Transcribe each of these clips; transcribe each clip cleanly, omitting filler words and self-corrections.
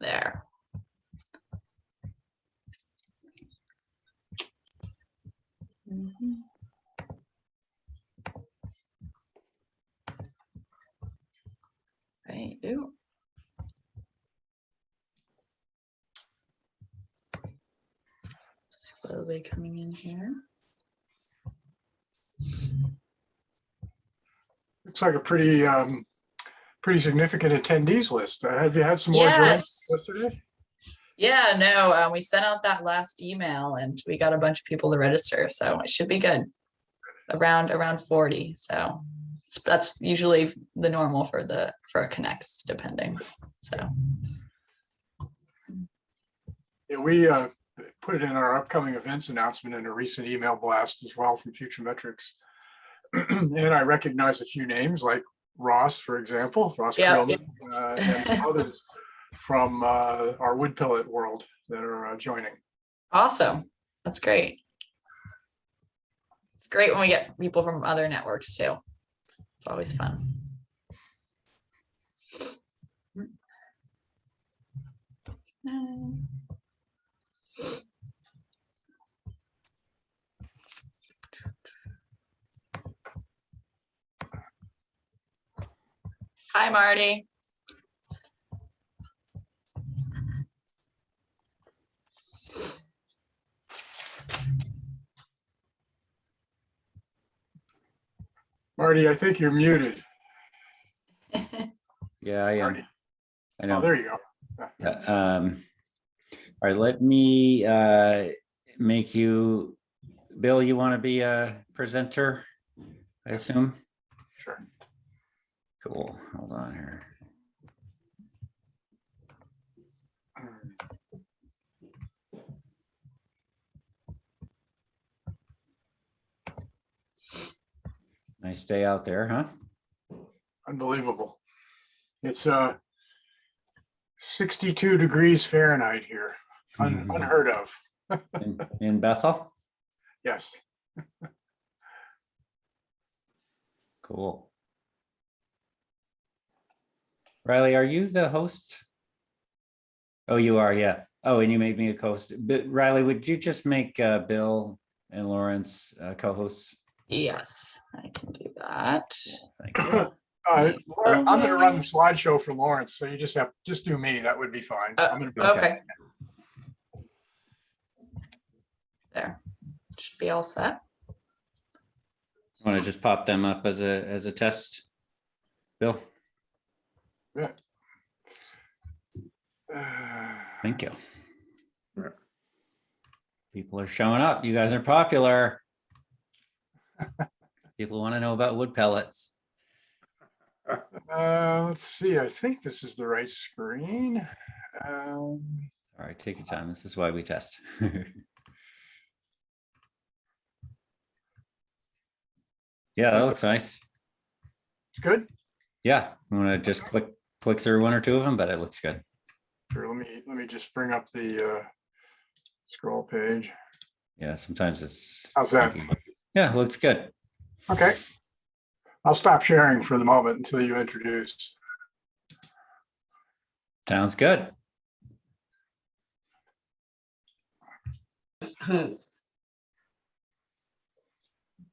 There. Right. Ooh. Slowly coming in here. Looks like a pretty significant attendees list. Have you had some more join yesterday? Yeah, no, we sent out that last email and we got a bunch of people to register, so it should be good. Around 40. So that's usually the normal for a Connects, depending. So yeah, we put it in our upcoming events announcement in a recent email blast as well from FutureMetrics. And I recognize a few names like Ross, for example, Ross Creelman, and some others from our wood pellet world that are joining. Awesome. That's great. It's great when we get people from other networks too. It's always fun. Hi, Marty. Marty, I think you're muted. Yeah, I am. Marty. I know. Oh, there you go. Yeah, all right, let me make you, Bill, you want to be a presenter, I assume? Sure. Cool. Hold on here. Nice day out there, huh? Unbelievable. It's 62 degrees Fahrenheit here. Unheard of. In Bethel? Yes. Cool. Riley, are you the host? Oh, you are, yeah. Oh, and you made me a co-host. But Riley, would you just make Bill and Laurenz co-hosts? Yes, I can do that. Thank you. I'm going to run the slideshow for Laurenz, so you just do me. That would be fine. I'm going to be okay. There, should be all set. Want to just pop them up as a test, Bill? Yeah. Thank you. People are showing up. You guys are popular. People want to know about wood pellets. Let's see. I think this is the right screen. All right, take your time. This is why we test. Yeah, that looks nice. It's good. Yeah, I'm gonna just click through one or two of them, but it looks good. Sure. Let me just bring up the scroll page. Yeah, sometimes it's. How's that? Yeah, it looks good. Okay. I'll stop sharing for the moment until you introduce. Sounds good.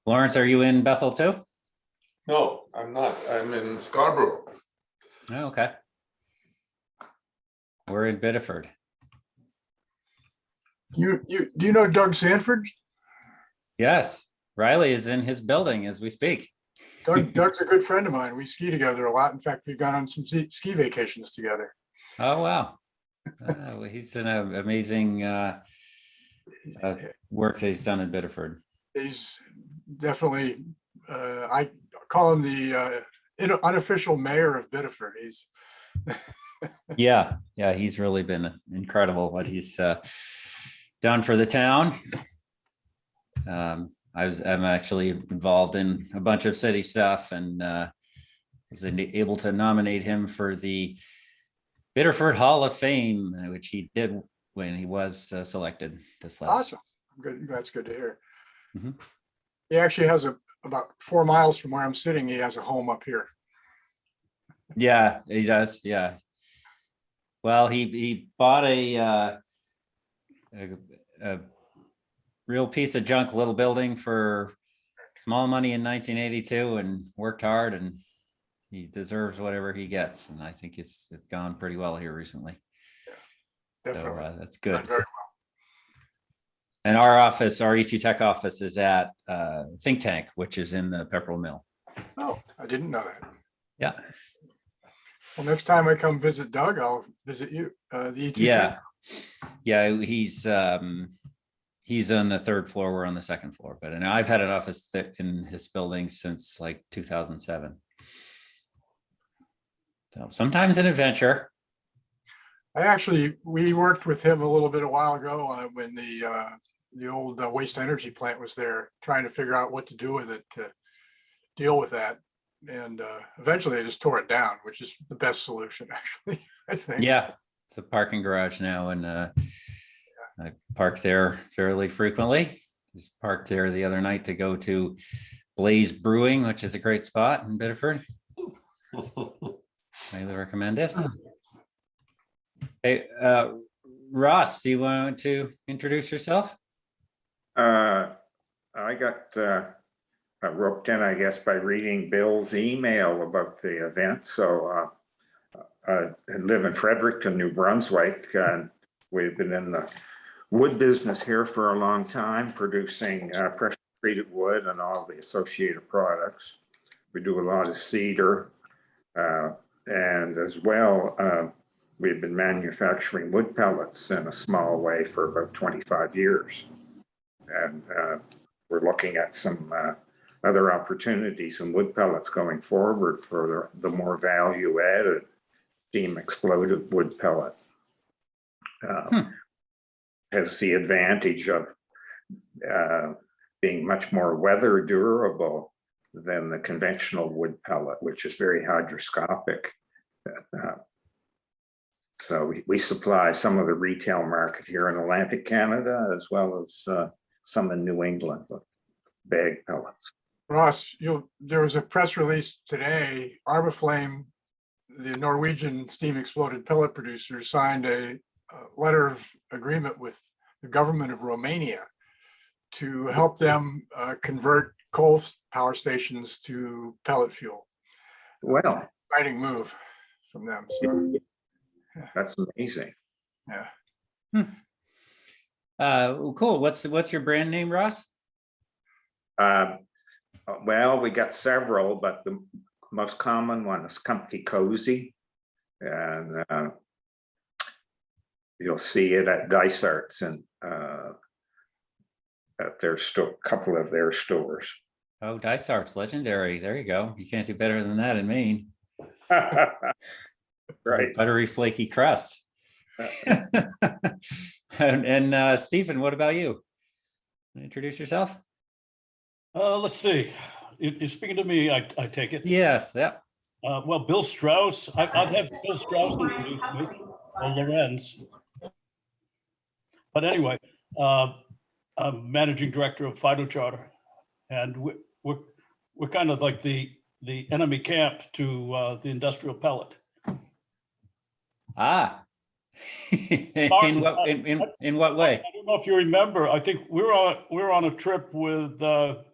Laurenz, are you in Bethel too? No, I'm not. I'm in Scarborough. Oh, okay. We're in Biddeford. Do you know Doug Sanford? Yes, Riley is in his building as we speak. Doug's a good friend of mine. We ski together a lot. In fact, we've gone on some ski vacations together. Oh, wow. Well, he's an amazing work that he's done in Biddeford. He's definitely, I call him the unofficial mayor of Biddeford. He's Yeah, he's really been incredible what he's done for the town. I'm actually involved in a bunch of city stuff and was able to nominate him for the Biddeford Hall of Fame, which he did when he was selected this last. awesome. Good. That's good to hear. Mhm. He actually has about 4 miles from where I'm sitting. He has a home up here. Yeah, he does. Yeah. Well, he bought a real piece of junk little building for small money in 1982 and worked hard, and he deserves whatever he gets. And I think it's gone pretty well here recently. Definitely. So that's good. Done very And our office, our E2Tech office, is at Think Tank, which is in the Pepperell Mill. well. Oh, I didn't know that. Yeah. Well, next time I come visit Doug, I'll visit you, the E2Tech. Yeah. Yeah. He's on the third floor. We're on the second floor, but and I've had an office in his building since like 2007. So sometimes an adventure. We worked with him a little bit a while ago when the old waste energy plant was there, trying to figure out what to do with it to deal with that. And eventually they just tore it down, which is the best solution, actually, I think. Yeah. It's a parking garage now, and I park there fairly frequently. Just parked there the other night to go to Blaze Brewing, which is a great spot in Biddeford. Highly recommend it. Hey, Ross, do you want to introduce yourself? I got roped in, I guess, by reading Bill's email about the event. So I live in Fredericton, New Brunswick, and we've been in the wood business here for a long time, producing pressure treated wood and all the associated products. We do a lot of cedar, and as well, we've been manufacturing wood pellets in a small way for about 25 years. And we're looking at some other opportunities in wood pellets going forward for the more value added steam exploded wood pellet. Has the advantage of being much more weather durable than the conventional wood pellet, which is very hygroscopic. So we supply some of the retail market here in Atlantic Canada, as well as some in New England, the bag pellets. Ross, there was a press release today. Arbaflame, the Norwegian steam exploded pellet producer, signed a letter of agreement with the government of Romania to help them convert coal power stations to pellet fuel. Well, Exciting move from them. So, that's amazing. yeah. Cool. What's your brand name, Ross? Well, we got several, but the most common one is Comfy Cozy, and you'll see it at Dysart's and at their store, couple of their stores. Oh, Dysart's legendary. There you go. You can't do better than that in Maine. Right. Buttery, flaky crust. And Stephen, what about you? Introduce yourself. Let's see. You're speaking to me, I take it. Yes. Yep. Well, Bill Strauss. I'd have Bill Strauss introduce me, or Laurenz. But anyway, I'm managing director of Phytocharter, and we're kind of like the enemy camp to the industrial pellet. Ah. in what way? I don't know if you remember. I think we're on a trip with to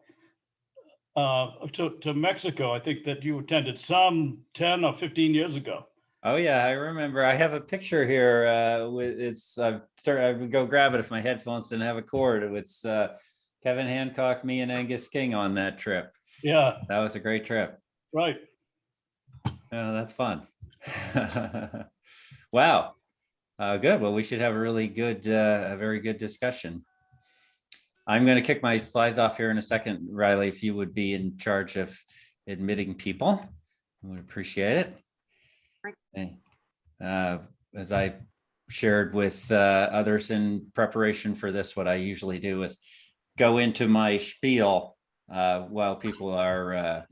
Mexico. I think that you attended some 10 or 15 years ago. Oh yeah, I remember. I have a picture here. I would go grab it if my headphones didn't have a cord. It's Kevin Hancock, me, and Angus King on that trip. Yeah, That was a great trip. right. Oh, that's fun. Wow. Good. Well, we should have a really good, a very good discussion. I'm going to kick my slides off here in a second, Riley, if you would be in charge of admitting people. I would appreciate it. Okay. As I shared with others in preparation for this, what I usually do is go into my spiel while people are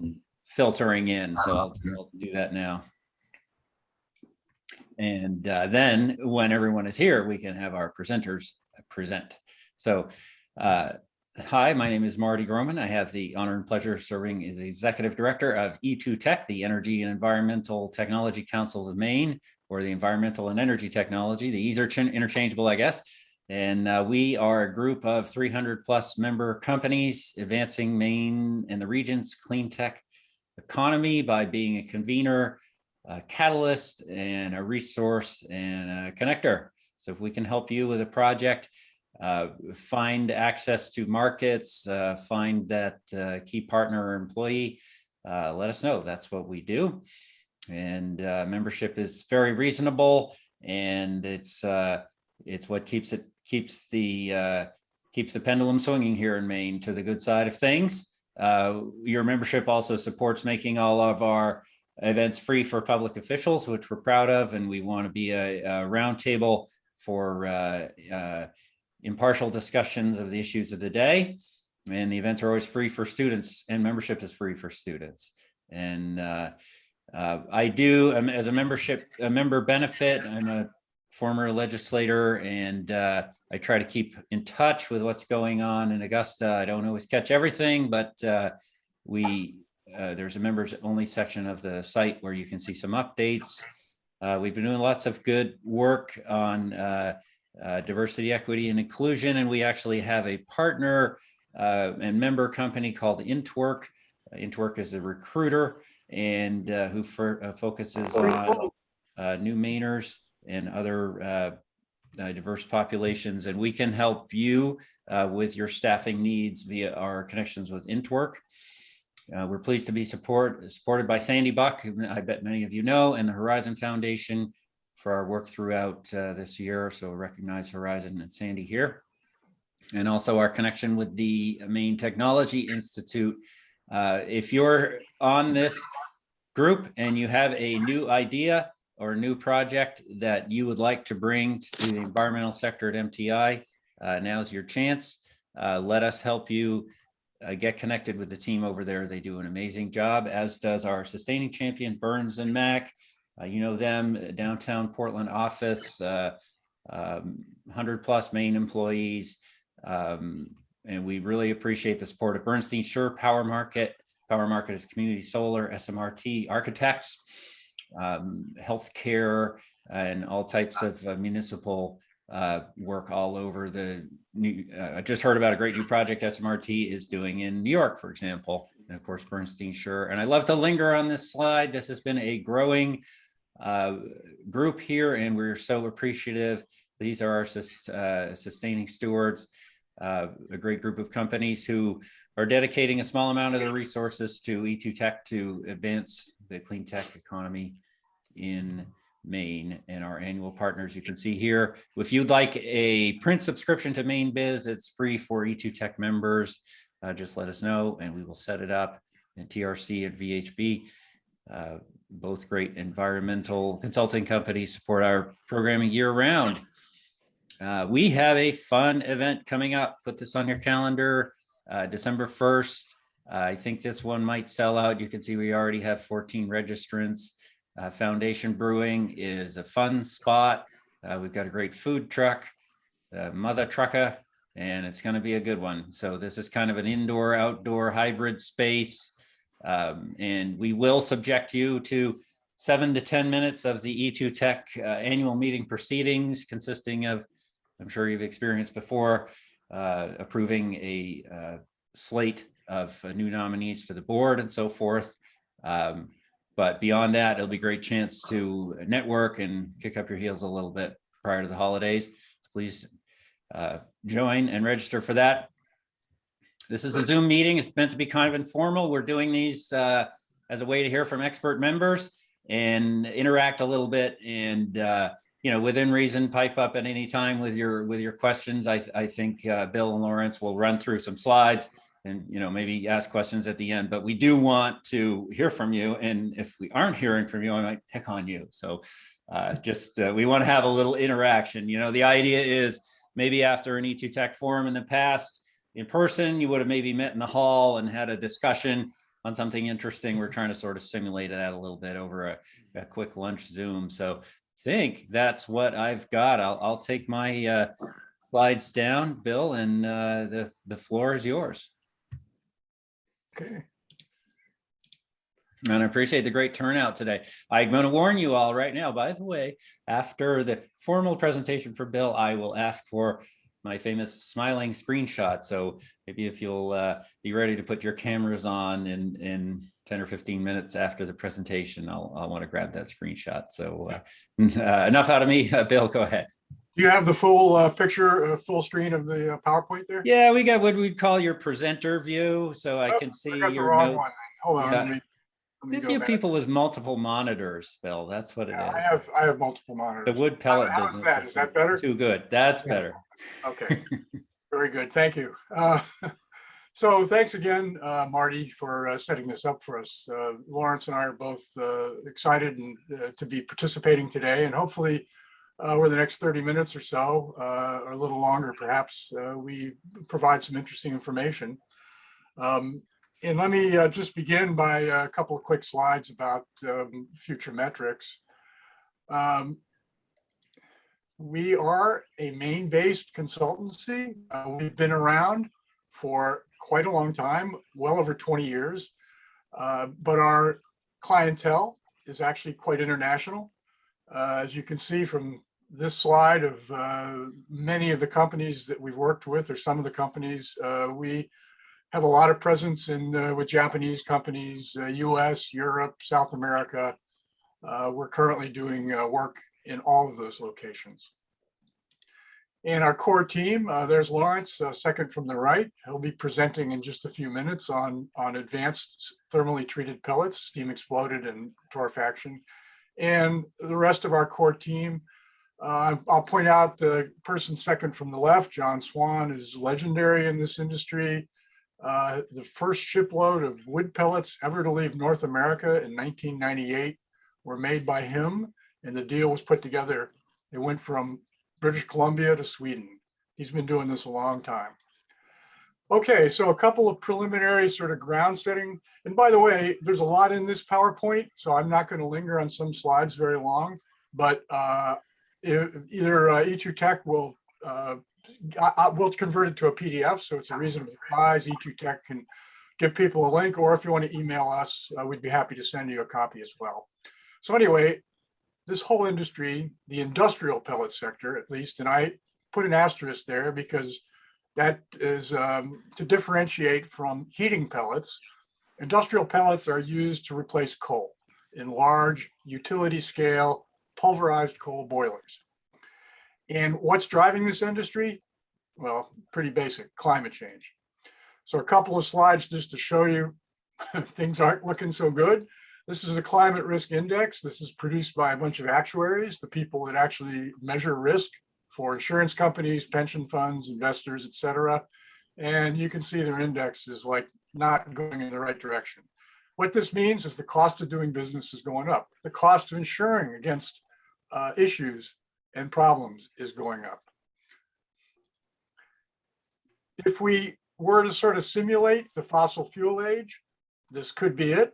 filtering in. So I'll do that now. And then when everyone is here, we can have our presenters present. So Hi, my name is Marty Groman. I have the honor and pleasure of serving as Executive Director of E2Tech, the Energy and Environmental Technology Council of Maine, or the Environmental and Energy Technology. The E's are interchangeable, I guess. And we are a group of 300 plus member companies advancing Maine and the region's clean tech economy by being a convener, a catalyst, and a resource and a connector. So if we can help you with a project, find access to markets, find that key partner or employee, let us know. That's what we do. And membership is very reasonable, and it's what keeps the pendulum swinging here in Maine to the good side of things. Your membership also supports making all of our events free for public officials, which we're proud of, and we want to be a roundtable for impartial discussions of the issues of the day. And the events are always free for students, and membership is free for students. And I do, as a member benefit, I'm a former legislator, and I try to keep in touch with what's going on in Augusta. I don't always catch everything, but there's a members only section of the site where you can see some updates. We've been doing lots of good work on diversity, equity, and inclusion, and we actually have a partner and member company called E2Tech. E2Tech is a recruiter and who focuses on new Mainers and other diverse populations, and we can help you with your staffing needs via our connections with E2Tech. We're pleased to be supported by Sandy Buck, who I bet many of you know, and the Horizon Foundation for our work throughout this year. So recognize Horizon and Sandy here. And also our connection with the Maine Technology Institute. If you're on this group and you have a new idea or a new project that you would like to bring to the environmental sector at MTI, now's your chance. Let us help you get connected with the team over there. They do an amazing job, as does our sustaining champion, Burns and Mac. You know them, downtown Portland office, 100 plus Maine employees. And we really appreciate the support of Bernstein Sure, Power Market. Power Market is community solar, SMRT, architects, healthcare, and all types of municipal work all over the new. I just heard about a great new project SMRT is doing in New York, for example, and of course Bernstein Sure. And I love to linger on this slide. This has been a growing group here, and we're so appreciative. These are our sustaining stewards, a great group of companies who are dedicating a small amount of their resources to E2Tech to advance the clean tech economy in Maine. And our annual partners you can see here. If you'd like a print subscription to Maine Biz, it's free for E2Tech members. Just let us know and we will set it up. And TRC and VHB, both great environmental consulting companies, support our programming year round. We have a fun event coming up. Put this on your calendar, December 1st. I think this one might sell out. You can see we already have 14 registrants. Foundation Brewing is a fun spot. We've got a great food truck, Mother Trucker, and it's going to be a good one. So this is kind of an indoor outdoor hybrid space. And we will subject you to 7 to 10 minutes of the E2Tech annual meeting proceedings, consisting of, I'm sure you've experienced before, approving a slate of new nominees to the board and so forth. But beyond that, it'll be a great chance to network and kick up your heels a little bit prior to the holidays. So please join and register for that. This is a Zoom meeting. It's meant to be kind of informal. We're doing these as a way to hear from expert members and interact a little bit, and within reason, pipe up at any time with your questions. I think Bill and Laurenz will run through some slides and maybe ask questions at the end. But we do want to hear from you, and if we aren't hearing from you, I might pick on you. So we want to have a little interaction. The idea is maybe after an E2Tech forum in the past, in person, you would have maybe met in the hall and had a discussion on something interesting. We're trying to sort of simulate that a little bit over a quick lunch Zoom. So I think that's what I've got. I'll take my slides down, Bill, and the floor is yours. Okay. And I appreciate the great turnout today. I'm going to warn you all right now, by the way, after the formal presentation for Bill, I will ask for my famous smiling screenshot. So maybe if you'll be ready to put your cameras on in 10 or 15 minutes after the presentation, I'll want to grab that screenshot. So enough out of me. Bill, go ahead. Do you have the full picture, full screen of the PowerPoint there? Yeah, we got what we'd call your presenter view. So I can see I got the your wrong notes. one. Hold on. Yeah. Let me There's go you back. people with multiple monitors, Bill. That's what it Yeah, is. I have multiple monitors. The wood pellet How's business that? Is that better? too good. That's Yeah. better. Okay, very good. Thank you. So thanks again, Marty, for setting this up for us. Laurenz and I are both excited and to be participating today, and hopefully over the next 30 minutes or so, or a little longer perhaps, we provide some interesting information. And let me just begin by a couple of quick slides about FutureMetrics. We are a Maine-based consultancy. We've been around for quite a long time, well over 20 years, but our clientele is actually quite international. As you can see from this slide of many of the companies that we've worked with, or some of the companies, we have a lot of presence in with Japanese companies, US, Europe, South America. We're currently doing work in all of those locations. And our core team, there's Laurenz, second from the right. He'll be presenting in just a few minutes on advanced thermally treated pellets, steam exploded and torrefaction. And the rest of our core team, I'll point out the person second from the left, John Swan, is legendary in this industry. The first shipload of wood pellets ever to leave North America in 1998 were made by him, and the deal was put together. It went from British Columbia to Sweden. He's been doing this a long time. Okay, so a couple of preliminary sort of ground setting. And by the way, there's a lot in this PowerPoint, so I'm not going to linger on some slides very long, but either E2Tech will we'll convert it to a PDF, so it's a reasonable size. E2Tech can give people a link, or if you want to email us, we'd be happy to send you a copy as well. So anyway, this whole industry, the industrial pellet sector, at least, and I put an asterisk there because that is to differentiate from heating pellets. Industrial pellets are used to replace coal in large utility scale pulverized coal boilers. And what's driving this industry? Well, pretty basic, climate change. So a couple of slides just to show you things aren't looking so good. This is the climate risk index. This is produced by a bunch of actuaries, the people that actually measure risk for insurance companies, pension funds, investors, et cetera. And you can see their index is like not going in the right direction. What this means is the cost of doing business is going up. The cost of insuring against issues and problems is going up. If we were to sort of simulate the fossil fuel age, this could be it.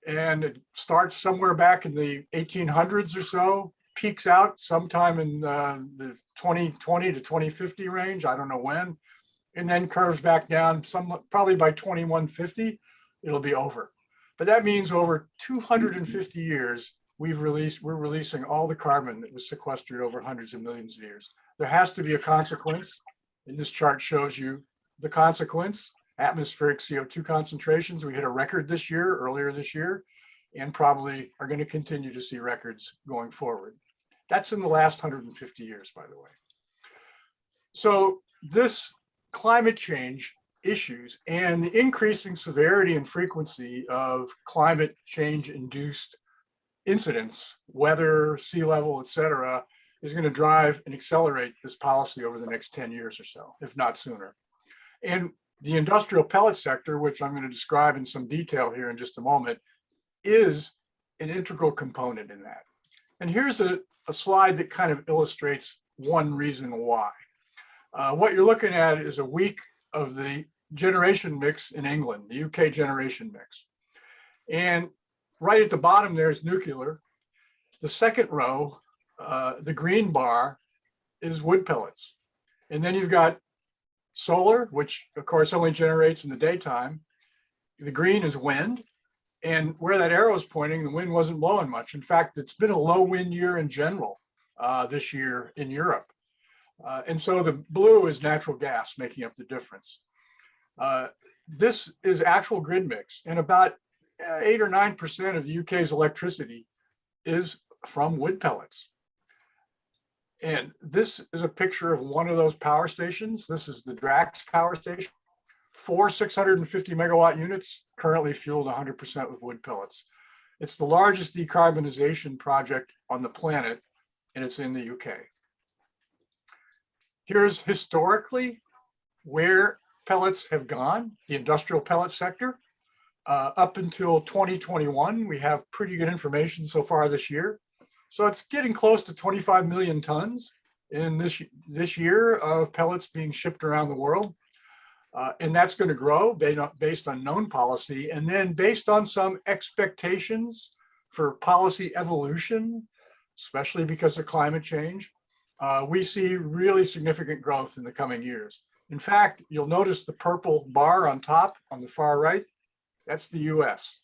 And it starts somewhere back in the 1800s or so, peaks out sometime in the 2020 to 2050 range. I don't know when, and then curves back down probably by 2150, it'll be over. But that means over 250 years, we're releasing all the carbon that was sequestered over hundreds of millions of years. There has to be a consequence. And this chart shows you the consequence. Atmospheric CO2 concentrations. We hit a record earlier this year, and probably are going to continue to see records going forward. That's in the last 150 years, by the way. So this climate change issues and the increasing severity and frequency of climate change induced incidents, weather, sea level, et cetera, is going to drive and accelerate this policy over the next 10 years or so, if not sooner. And the industrial pellet sector, which I'm going to describe in some detail here in just a moment, is an integral component in that. And here's a slide that kind of illustrates one reason why. What you're looking at is a week of the generation mix in England, the UK generation mix. And right at the bottom there is nuclear. The second row, the green bar, is wood pellets. And then you've got solar, which of course only generates in the daytime. The green is wind. And where that arrow is pointing, the wind wasn't blowing much. In fact, it's been a low wind year in general this year in Europe. And so the blue is natural gas making up the difference. This is actual grid mix, and about 8 or 9% of the UK's electricity is from wood pellets. And this is a picture of one of those power stations. This is the Drax power station. 4 650 megawatt units currently fueled 100% with wood pellets. It's the largest decarbonization project on the planet, and it's in the UK. Here's historically where pellets have gone, the industrial pellet sector. Up until 2021, we have pretty good information so far this year. So it's getting close to 25 million tons in this year of pellets being shipped around the world. And that's going to grow based on known policy, and then based on some expectations for policy evolution, especially because of climate change. We see really significant growth in the coming years. In fact, you'll notice the purple bar on top on the far right, that's the US.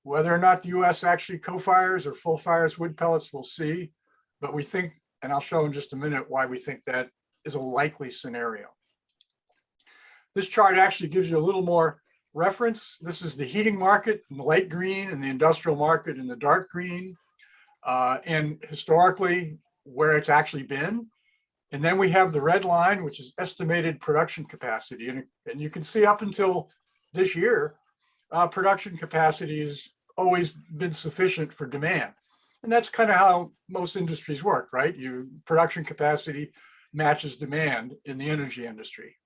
Whether or not the US actually co-fires or full fires wood pellets, we'll see. But we think, and I'll show in just a minute why we think that is a likely scenario. This chart actually gives you a little more reference. This is the heating market in the light green and the industrial market in the dark green. And historically, where it's actually been. And then we have the red line, which is estimated production capacity. And you can see up until this year, production capacity has always been sufficient for demand. And that's kind of how most industries work, right? Production capacity matches demand in the energy industry.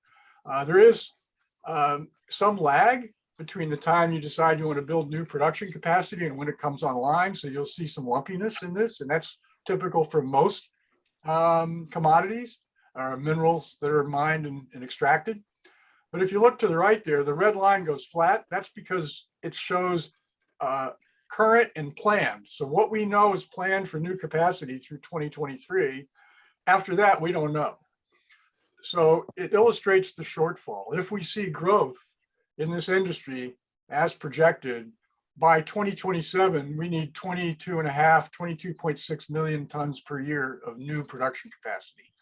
There is some lag between the time you decide you want to build new production capacity and when it comes online. So you'll see some lumpiness in this, and that's typical for most commodities or minerals that are mined and extracted. But if you look to the right there, the red line goes flat. That's because it shows current and planned. So what we know is planned for new capacity through 2023. After that, we don't know. So it illustrates the shortfall. If we see growth in this industry as projected, by 2027, we need 22.6 million tons per year of new production capacity.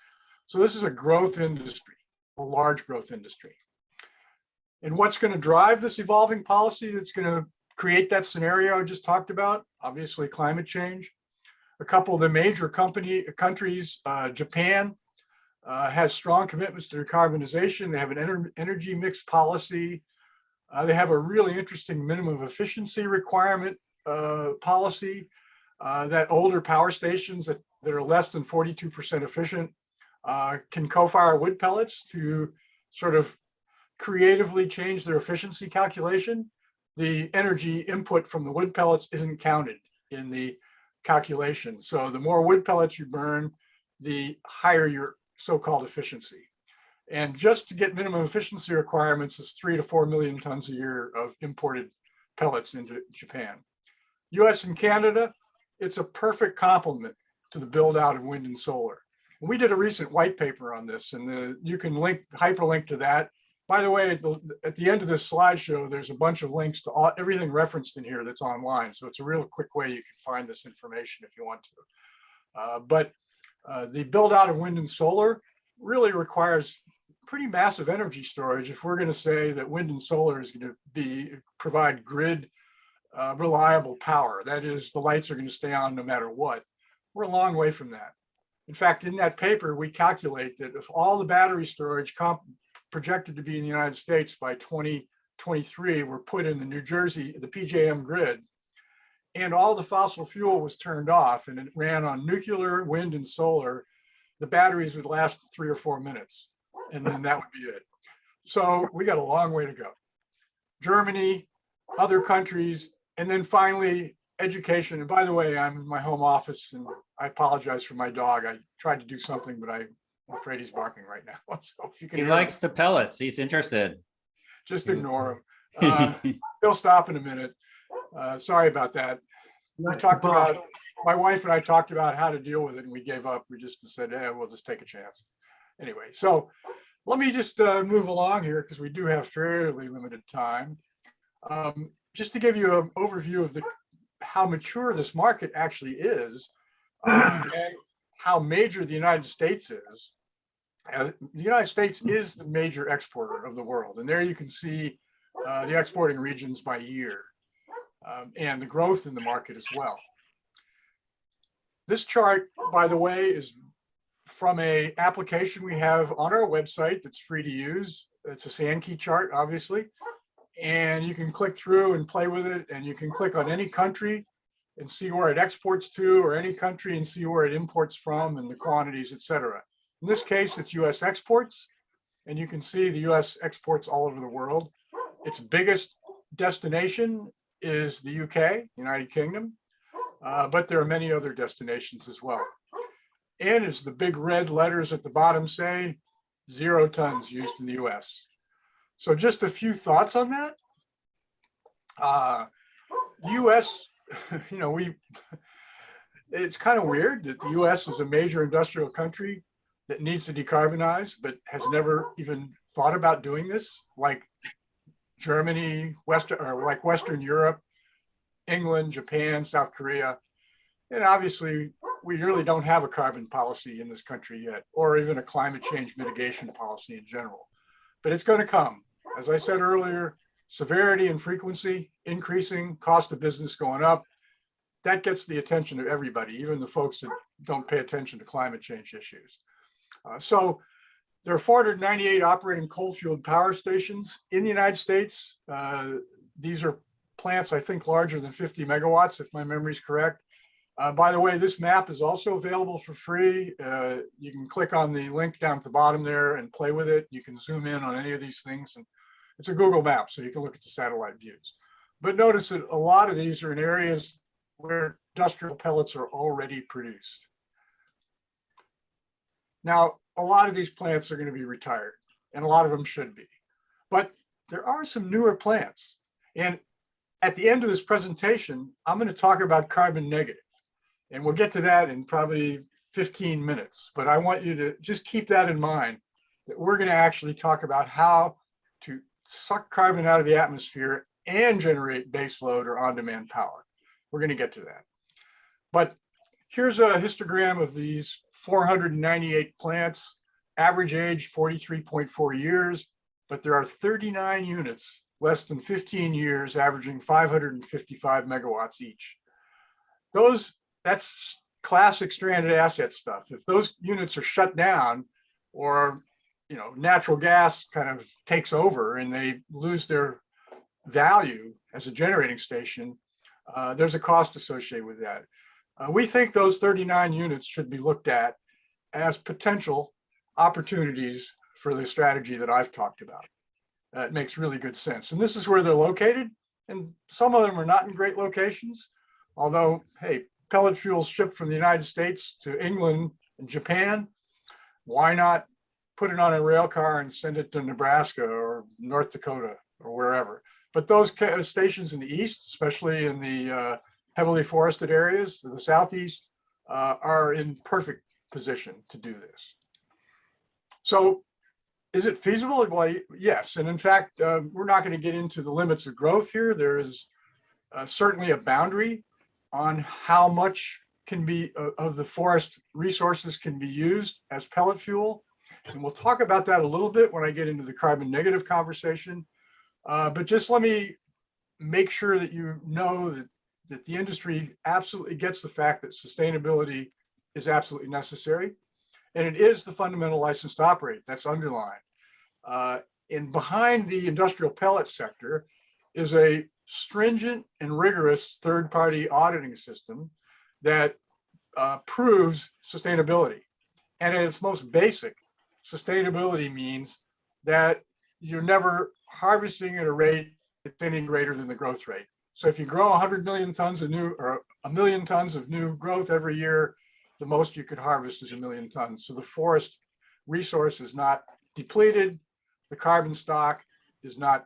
So this is a growth industry, a large growth industry. And what's going to drive this evolving policy that's going to create that scenario I just talked about? Obviously, climate change. A couple of the major countries, Japan, has strong commitments to decarbonization. They have an energy mix policy. They have a really interesting minimum efficiency requirement policy that older power stations that are less than 42% efficient can co-fire wood pellets to sort of creatively change their efficiency calculation. The energy input from the wood pellets isn't counted in the calculation. So the more wood pellets you burn, the higher your so-called efficiency. And just to get minimum efficiency requirements is 3 to 4 million tons a year of imported pellets into Japan. US and Canada, it's a perfect complement to the build out of wind and solar. We did a recent white paper on this, and you can hyperlink to that. By the way, at the end of this slideshow, there's a bunch of links to everything referenced in here that's online. So it's a real quick way you can find this information if you want to. But the build out of wind and solar really requires pretty massive energy storage if we're going to say that wind and solar is going to provide grid reliable power. That is, the lights are going to stay on no matter what. We're a long way from that. In fact, in that paper, we calculate that if all the battery storage projected to be in the United States by 2023 were put in the New Jersey, the PJM grid, and all the fossil fuel was turned off and it ran on nuclear, wind, and solar, the batteries would last 3 or 4 minutes, and then that would be it. So we got a long way to go. Germany, other countries, and then finally education. And by the way, I'm in my home office and I apologize for my dog. I tried to do something, but I'm afraid he's barking right now. So if you can He hear likes him, the pellets. He's interested. just ignore him. He'll stop in a minute. Sorry about that. My wife and I talked about how to deal with it, and we gave up. We just said, "Yeah, we'll just take a chance." Anyway, so let me just move along here because we do have fairly limited time. Just to give you an overview of how mature this market actually is, and how major the United States is. The United States is the major exporter of the world, and there you can see the exporting regions by year, and the growth in the market as well. This chart, by the way, is from an application we have on our website that's free to use. It's a Sankey chart, obviously, and you can click through and play with it, and you can click on any country and see where it exports to, or any country and see where it imports from and the quantities, et cetera. In this case, it's US exports, and you can see the US exports all over the world. Its biggest destination is the UK, United Kingdom, but there are many other destinations as well. And as the big red letters at the bottom say, 0 tons used in the US. So just a few thoughts on that. The US, it's kind of weird that the US is a major industrial country that needs to decarbonize, but has never even thought about doing this, like Germany, Western Europe, England, Japan, South Korea. And obviously, we really don't have a carbon policy in this country yet, or even a climate change mitigation policy in general. But it's going to come. As I said earlier, severity and frequency increasing, cost of business going up. That gets the attention of everybody, even the folks that don't pay attention to climate change issues. So there are 498 operating coal-fueled power stations in the United States. These are plants, I think, larger than 50 megawatts, if my memory is correct. By the way, this map is also available for free. You can click on the link down at the bottom there and play with it. You can zoom in on any of these things. And it's a Google map, so you can look at the satellite views. But notice that a lot of these are in areas where industrial pellets are already produced. Now, a lot of these plants are going to be retired, and a lot of them should be. But there are some newer plants. And at the end of this presentation, I'm going to talk about carbon negative. And we'll get to that in probably 15 minutes. But I want you to just keep that in mind, that we're going to actually talk about how to suck carbon out of the atmosphere and generate baseload or on-demand power. We're going to get to that. But here's a histogram of these 498 plants, average age 43.4 years, but there are 39 units less than 15 years, averaging 555 megawatts each. That's classic stranded asset stuff. If those units are shut down, or natural gas kind of takes over and they lose their value as a generating station, there's a cost associated with that. We think those 39 units should be looked at as potential opportunities for the strategy that I've talked about. It makes really good sense. And this is where they're located. And some of them are not in great locations, although, hey, pellet fuels shipped from the United States to England and Japan. Why not put it on a rail car and send it to Nebraska or North Dakota or wherever? But those stations in the east, especially in the heavily forested areas of the southeast, are in perfect position to do this. So is it feasible? Well, yes. And in fact, we're not going to get into the limits of growth here. There is certainly a boundary on how much can be of the forest resources can be used as pellet fuel. And we'll talk about that a little bit when I get into the carbon negative conversation. But just let me make sure that you know that the industry absolutely gets the fact that sustainability is absolutely necessary. And it is the fundamental license to operate that's underlined. And behind the industrial pellet sector is a stringent and rigorous third-party auditing system that proves sustainability. And at its most basic, sustainability means that you're never harvesting at a rate that's any greater than the growth rate. So if you grow 100 million tons of new, or 1 million tons of new growth every year, the most you could harvest is 1 million tons. So the forest resource is not depleted, the carbon stock is not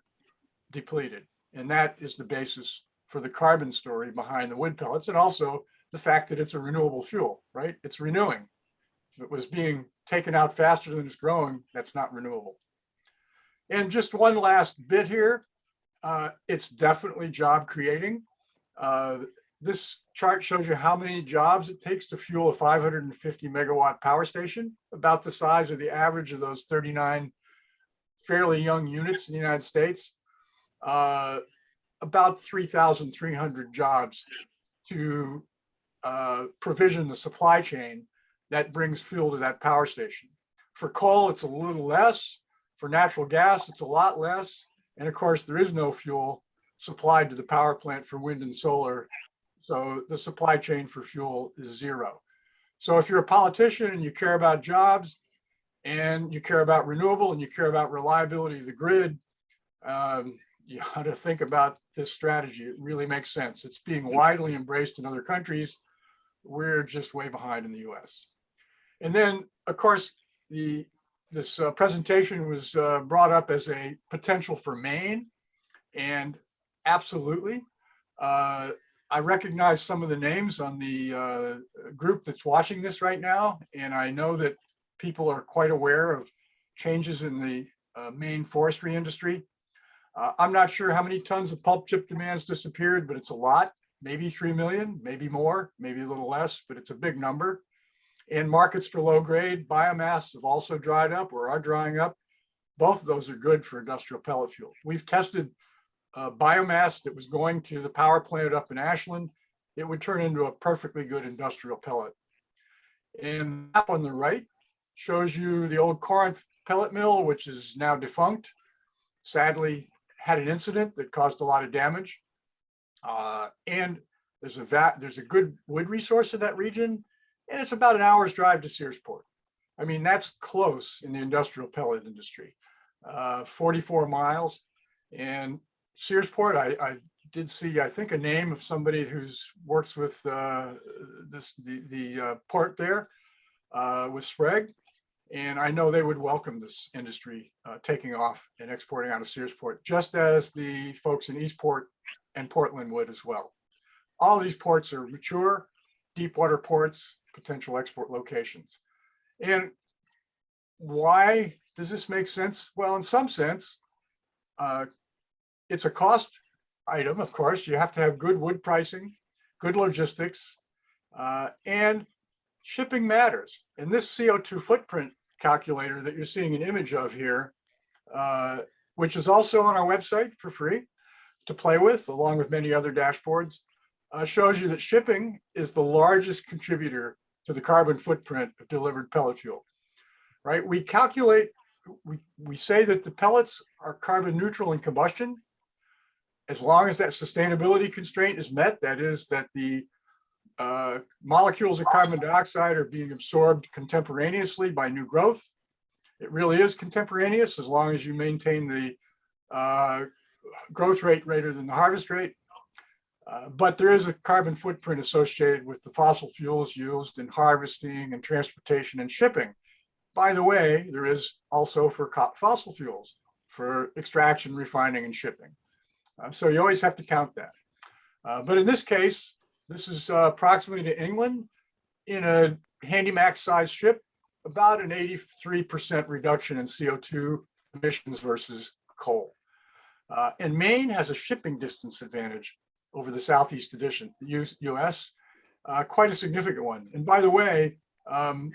depleted. And that is the basis for the carbon story behind the wood pellets, and also the fact that it's a renewable fuel, right? It's renewing. If it was being taken out faster than it's growing, that's not renewable. And just one last bit here. It's definitely job creating. This chart shows you how many jobs it takes to fuel a 550 megawatt power station, about the size of the average of those 39 fairly young units in the United States. About 3,300 jobs to provision the supply chain that brings fuel to that power station. For coal, it's a little less. For natural gas, it's a lot less. And of course, there is no fuel supplied to the power plant for wind and solar. So the supply chain for fuel is zero. So if you're a politician and you care about jobs and you care about renewable and you care about reliability of the grid, you ought to think about this strategy. It really makes sense. It's being widely embraced in other countries. We're just way behind in the US. And then, of course, this presentation was brought up as a potential for Maine. And absolutely, I recognize some of the names on the group that's watching this right now. And I know that people are quite aware of changes in the Maine forestry industry. I'm not sure how many tons of pulp chip demands disappeared, but it's a lot, maybe 3 million, maybe more, maybe a little less, but it's a big number. And markets for low grade biomass have also dried up or are drying up. Both of those are good for industrial pellet fuel. We've tested biomass that was going to the power plant up in Ashland. It would turn into a perfectly good industrial pellet. And the map on the right shows you the old Corinth pellet mill, which is now defunct. Sadly, had an incident that caused a lot of damage. And there's a good wood resource in that region, and it's about an hour's drive to Searsport. I mean, that's close in the industrial pellet industry, 44 miles. And Searsport, I did see, I think, a name of somebody who's works with the port there with Sprague. And I know they would welcome this industry taking off and exporting out of Searsport, just as the folks in Eastport and Portland would as well. All these ports are mature, deep water ports, potential export locations. And why does this make sense? Well, in some sense, it's a cost item, of course. You have to have good wood pricing, good logistics, and shipping matters. And this CO2 footprint calculator that you're seeing an image of here, which is also on our website for free to play with, along with many other dashboards, shows you that shipping is the largest contributor to the carbon footprint of delivered pellet fuel, right? We calculate, we say that the pellets are carbon neutral in combustion, as long as that sustainability constraint is met, that is that the molecules of carbon dioxide are being absorbed contemporaneously by new growth. It really is contemporaneous as long as you maintain the growth rate greater than the harvest rate. But there is a carbon footprint associated with the fossil fuels used in harvesting and transportation and shipping. By the way, there is also for fossil fuels for extraction, refining, and shipping. So you always have to count that. But in this case, this is approximately to England in a Handymax size ship, about an 83% reduction in CO2 emissions versus coal. And Maine has a shipping distance advantage over the Southeast edition, the US, quite a significant one. And by the way, over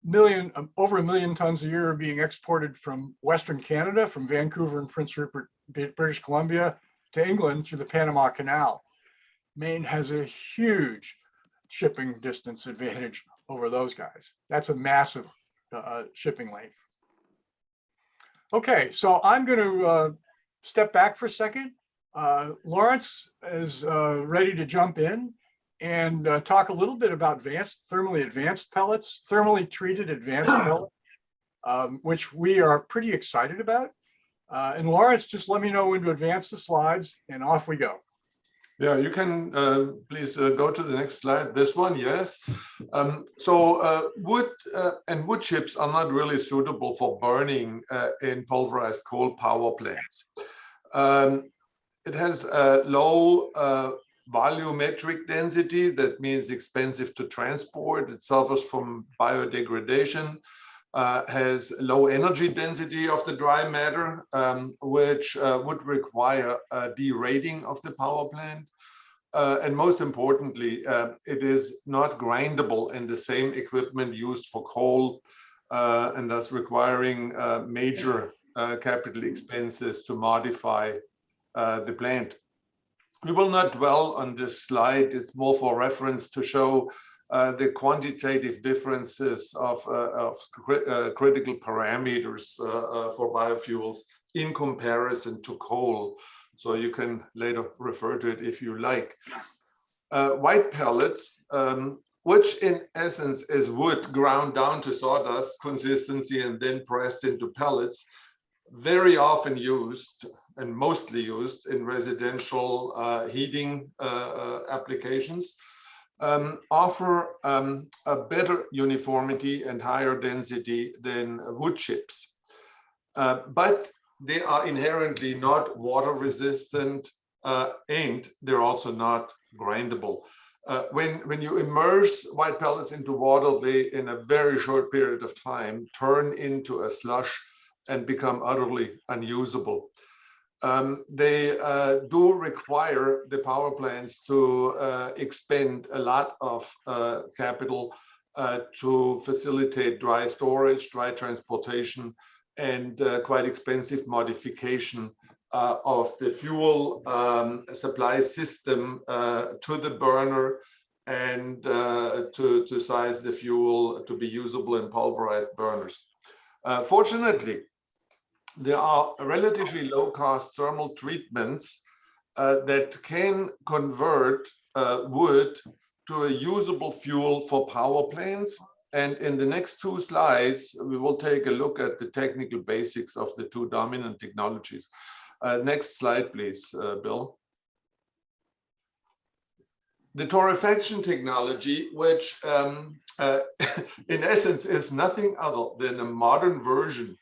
1 million tons a year are being exported from Western Canada, from Vancouver and Prince Rupert, British Columbia, to England through the Panama Canal. Maine has a huge shipping distance advantage over those guys. That's a massive shipping length. Okay, so I'm going to step back for a second. Laurenz is ready to jump in and talk a little bit about thermally advanced pellets, thermally treated advanced pellets, which we are pretty excited about. And Laurenz, just let me know when to advance the slides and off we go. Yeah, you can please go to the next slide. This one, yes. Wood and wood chips are not really suitable for burning in pulverized coal power plants. It has a low volumetric density. That means expensive to transport. It suffers from biodegradation. has low energy density of the dry matter, which would require a derating of the power plant. And most importantly, it is not grindable in the same equipment used for coal, and thus requiring major capital expenses to modify the plant. We will not dwell on this slide. It's more for reference to show the quantitative differences of critical parameters for biofuels in comparison to coal. So you can later refer to it if you like. White pellets, which in essence is wood ground down to sawdust consistency and then pressed into pellets, very often used and mostly used in residential heating applications, offer a better uniformity and higher density than wood chips. But they are inherently not water resistant, and they're also not grindable. When you immerse white pellets into water, they, in a very short period of time, turn into a slush and become utterly unusable. They do require the power plants to expend a lot of capital to facilitate dry storage, dry transportation, and quite expensive modification of the fuel supply system to the burner and to size the fuel to be usable in pulverized burners. Fortunately, there are relatively low-cost thermal treatments that can convert wood to a usable fuel for power plants. And in the next two slides, we will take a look at the technical basics of the two dominant technologies. Next slide, please, Bill. The torrefaction technology, which in essence is nothing other than a modern version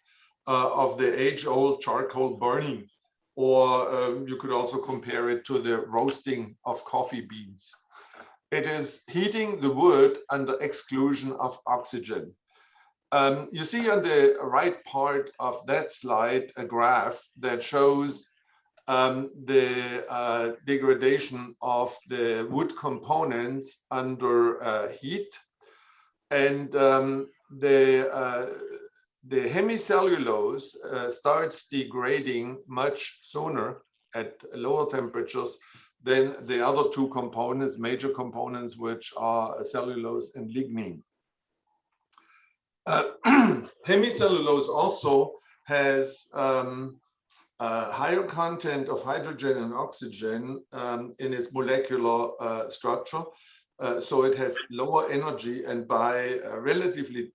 of the age-old charcoal burning, or you could also compare it to the roasting of coffee beans. It is heating the wood under exclusion of oxygen. You see on the right part of that slide a graph that shows the degradation of the wood components under heat, and the hemicellulose starts degrading much sooner at lower temperatures than the other two components, major components, which are cellulose and lignin. Hemicellulose also has a higher content of hydrogen and oxygen in its molecular structure. So it has lower energy, and by relatively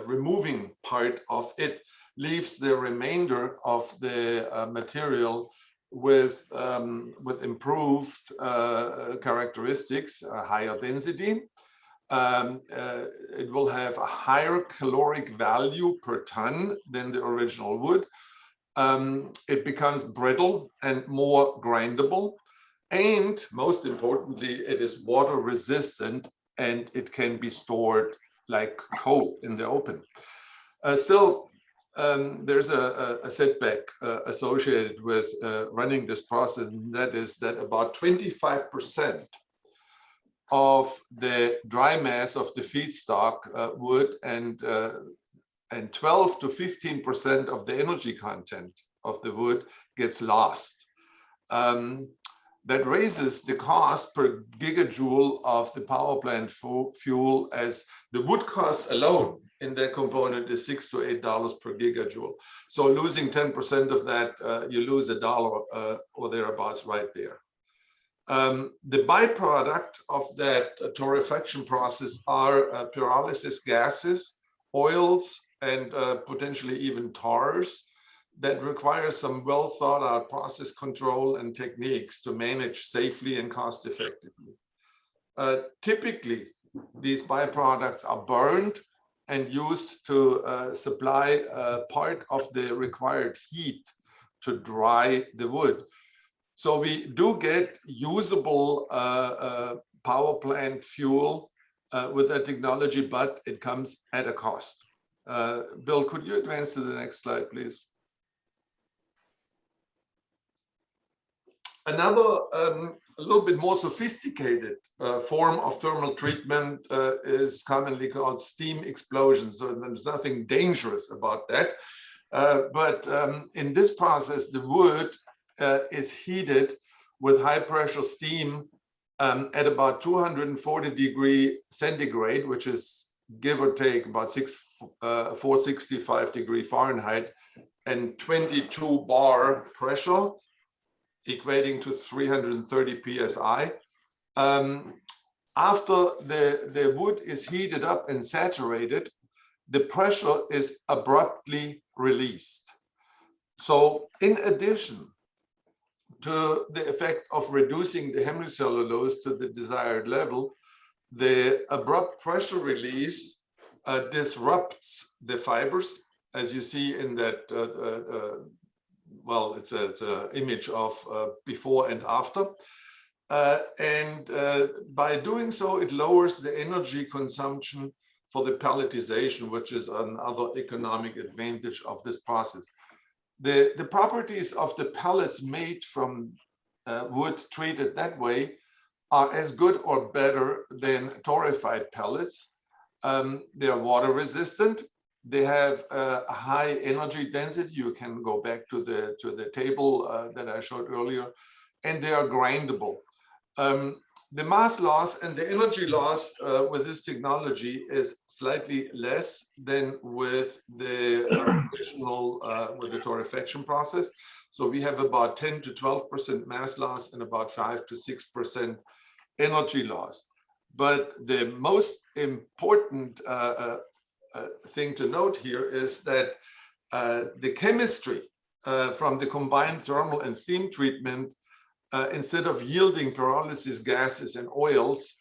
removing part of it leaves the remainder of the material with improved characteristics, higher density. It will have a higher caloric value per ton than the original wood. It becomes brittle and more grindable. And most importantly, it is water resistant and it can be stored like coal in the open. Still, there's a setback associated with running this process, and that is that about 25% of the dry mass of the feedstock wood and 12 to 15% of the energy content of the wood gets lost. That raises the cost per gigajoule of the power plant fuel, as the wood cost alone in that component is $6 to $8 per gigajoule. So losing 10% of that, you lose $1 or thereabouts right there. The byproduct of that torrefaction process are pyrolysis gases, oils, and potentially even tars that require some well thought out process control and techniques to manage safely and cost effectively. Typically, these byproducts are burned and used to supply part of the required heat to dry the wood. So we do get usable power plant fuel with that technology, but it comes at a cost. Bill, could you advance to the next slide, please? Another, a little bit more sophisticated form of thermal treatment is commonly called steam explosion. So there's nothing dangerous about that. But in this process, the wood is heated with high pressure steam at about 240 degrees centigrade, which is give or take about 465 degrees Fahrenheit, and 22 bar pressure, equating to 330 psi. After the wood is heated up and saturated, the pressure is abruptly released. So in addition to the effect of reducing the hemicellulose to the desired level, the abrupt pressure release disrupts the fibers, as you see in that, well, it's an image of before and after. By doing so, it lowers the energy consumption for the pelletization, which is another economic advantage of this process. The properties of the pellets made from wood treated that way are as good or better than torrefied pellets. They are water resistant. They have a high energy density. You can go back to the table that I showed earlier, and they are grindable. The mass loss and the energy loss with this technology is slightly less than with the original, with the torrefaction process. So we have about 10 to 12% mass loss and about 5 to 6% energy loss. But the most important thing to note here is that the chemistry from the combined thermal and steam treatment, instead of yielding pyrolysis gases and oils,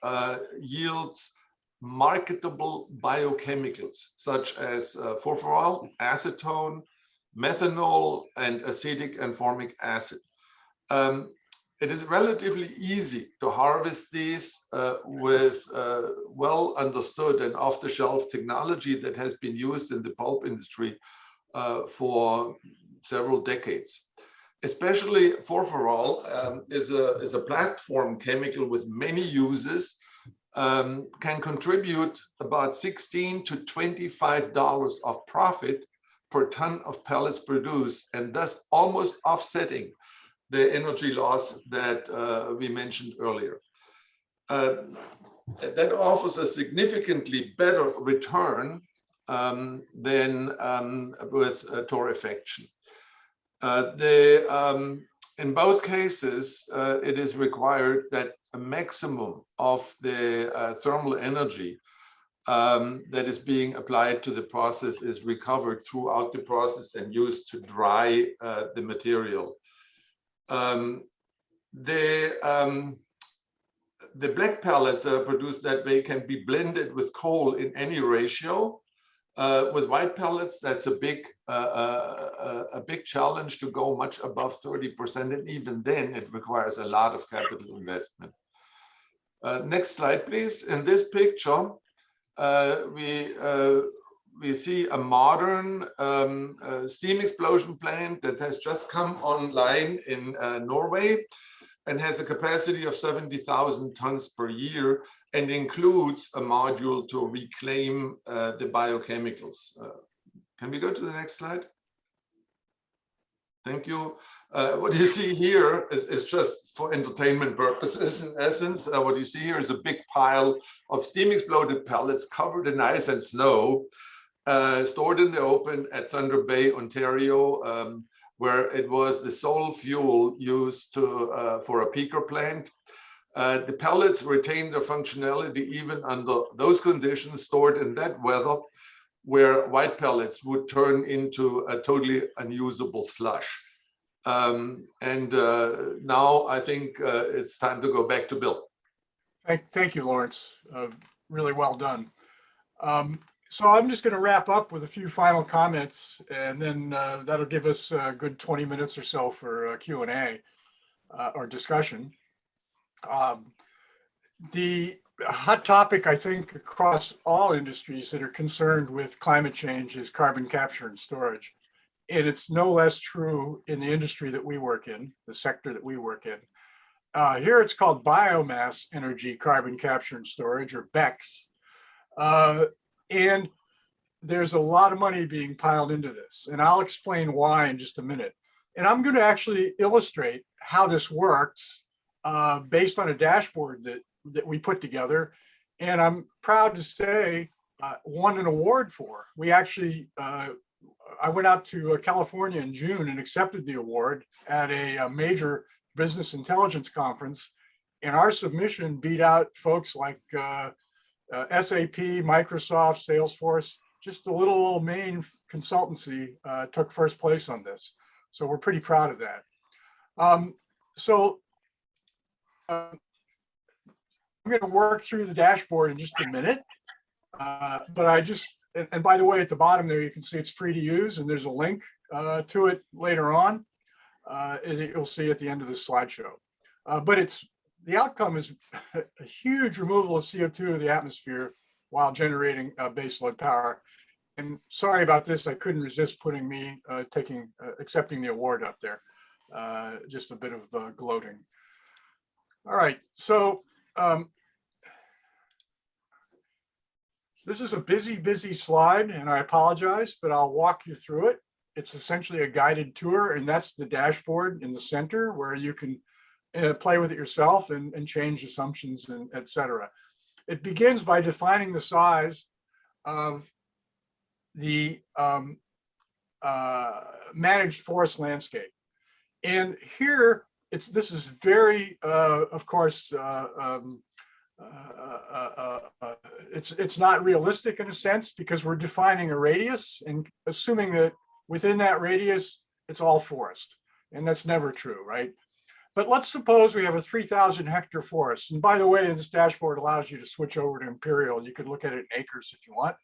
yields marketable biochemicals such as furfural, acetone, methanol, and acetic and formic acid. It is relatively easy to harvest these with well understood and off-the-shelf technology that has been used in the pulp industry for several decades. Especially furfural is a platform chemical with many uses, can contribute about $16 to $25 of profit per ton of pellets produced, and thus almost offsetting the energy loss that we mentioned earlier. That offers a significantly better return than with torrefaction. In both cases, it is required that a maximum of the thermal energy that is being applied to the process is recovered throughout the process and used to dry the material. The black pellets that are produced that way can be blended with coal in any ratio. With white pellets, that's a big challenge to go much above 30%, and even then it requires a lot of capital investment. Next slide, please. In this picture, we see a modern steam explosion plant that has just come online in Norway and has a capacity of 70,000 tons per year and includes a module to reclaim the biochemicals. Can we go to the next slide? Thank you. What you see here is just for entertainment purposes, in essence. What you see here is a big pile of steam exploded pellets covered in ice and snow, stored in the open at Thunder Bay, Ontario, where it was the sole fuel used for a peaker plant. The pellets retain their functionality even under those conditions, stored in that weather, where white pellets would turn into a totally unusable slush. Now I think it's time to go back to Bill. Thank you, Laurenz. Really well done. So I'm just going to wrap up with a few final comments, and then that'll give us a good 20 minutes or so for Q&A or discussion. The a hot topic, I think, across all industries that are concerned with climate change is carbon capture and storage. And it's no less true in the industry that we work in, the sector that we work in. Here it's called biomass energy carbon capture and storage, or BECCS. And there's a lot of money being piled into this. And I'll explain why in just a minute. And I'm going to actually illustrate how this works based on a dashboard that we put together. And I'm proud to say won an award for. We actually, I went out to California in June and accepted the award at a major business intelligence conference. And our submission beat out folks like SAP, Microsoft, Salesforce. Just a little old Maine consultancy took first place on this. So we're pretty proud of that. I'm going to work through the dashboard in just a minute. But I just, and by the way, at the bottom there, you can see it's free to use, and there's a link to it later on. You'll see at the end of this slideshow. But the outcome is a huge removal of CO2 of the atmosphere while generating baseload power. And sorry about this, I couldn't resist putting me accepting the award up there. Just a bit of gloating. All right, so this is a busy slide, and I apologize, but I'll walk you through it. It's essentially a guided tour, and that's the dashboard in the center where you can play with it yourself and change assumptions and et cetera. It begins by defining the size of the managed forest landscape. And here, this is very, of course, it's not realistic in a sense because we're defining a radius and assuming that within that radius, it's all forest. And that's never true, right? But let's suppose we have a 3,000 hectare forest. And by the way, this dashboard allows you to switch over to imperial. You could look at it in acres if you want,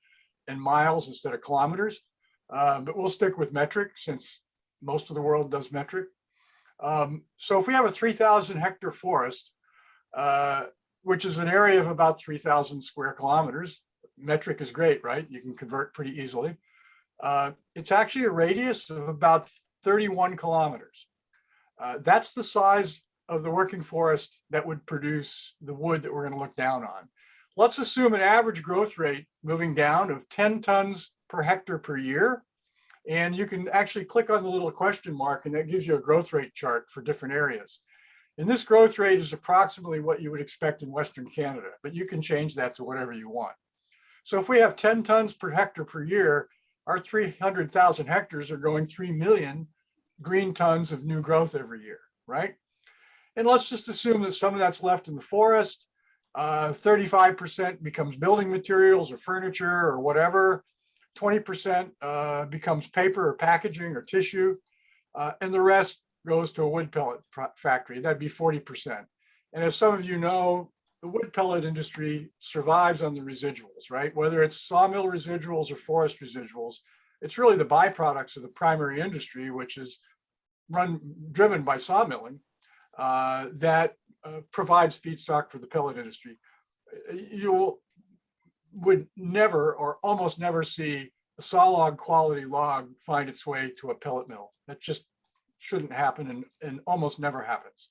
and miles instead of kilometers. But we'll stick with metric since most of the world does metric. So if we have a 3,000 hectare forest, which is an area of about 3,000 square kilometers, metric is great, right? You can convert pretty easily. It's actually a radius of about 31 kilometers. That's the size of the working forest that would produce the wood that we're going to look down on. Let's assume an average growth rate moving down of 10 tons per hectare per year. And you can actually click on the little question mark, and that gives you a growth rate chart for different areas. And this growth rate is approximately what you would expect in Western Canada, but you can change that to whatever you want. So if we have 10 tons per hectare per year, our 300,000 hectares are growing 3 million green tons of new growth every year, right? And let's just assume that some of that's left in the forest. 35% becomes building materials or furniture or whatever. 20% becomes paper or packaging or tissue. And the rest goes to a wood pellet factory. That'd be 40%. And as some of you know, the wood pellet industry survives on the residuals, right? Whether it's sawmill residuals or forest residuals, it's really the byproducts of the primary industry, which is driven by sawmilling, that provides feedstock for the pellet industry. You would never or almost never see a sawlog quality log find its way to a pellet mill. That just shouldn't happen and almost never happens.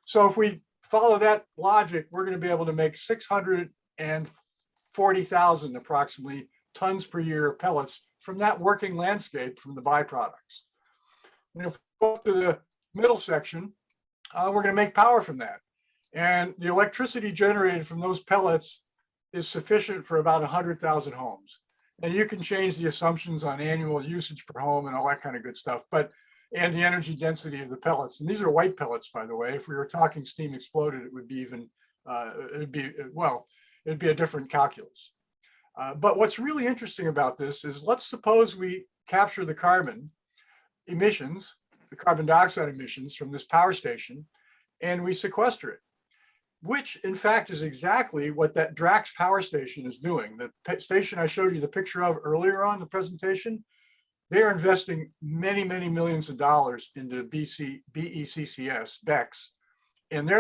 So if we follow that logic, we're going to be able to make 640,000 approximately tons per year of pellets from that working landscape from the byproducts. And if we go to the middle section, we're going to make power from that. And the electricity generated from those pellets is sufficient for about 100,000 homes. And you can change the assumptions on annual usage per home and all that kind of good stuff, and the energy density of the pellets. And these are white pellets, by the way. If we were talking steam exploded, it would be even, it'd be a different calculus. But what's really interesting about this is, let's suppose we capture the carbon emissions, the carbon dioxide emissions from this power station, and we sequester it, which in fact is exactly what that Drax power station is doing. The station I showed you the picture of earlier on the presentation, they're investing many, many millions of dollars into BECCS, BECCS, and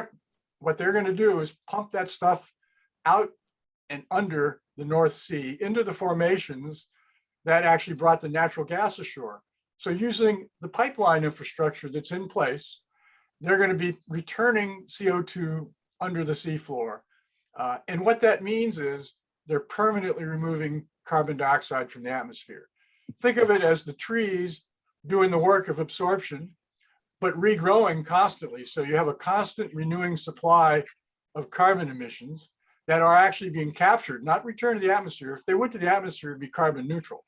what they're going to do is pump that stuff out and under the North Sea into the formations that actually brought the natural gas ashore. So using the pipeline infrastructure that's in place, they're going to be returning CO2 under the seafloor. And what that means is they're permanently removing carbon dioxide from the atmosphere. Think of it as the trees doing the work of absorption, but regrowing constantly. So you have a constant renewing supply of carbon emissions that are actually being captured, not returned to the atmosphere. If they went to the atmosphere, it'd be carbon neutral.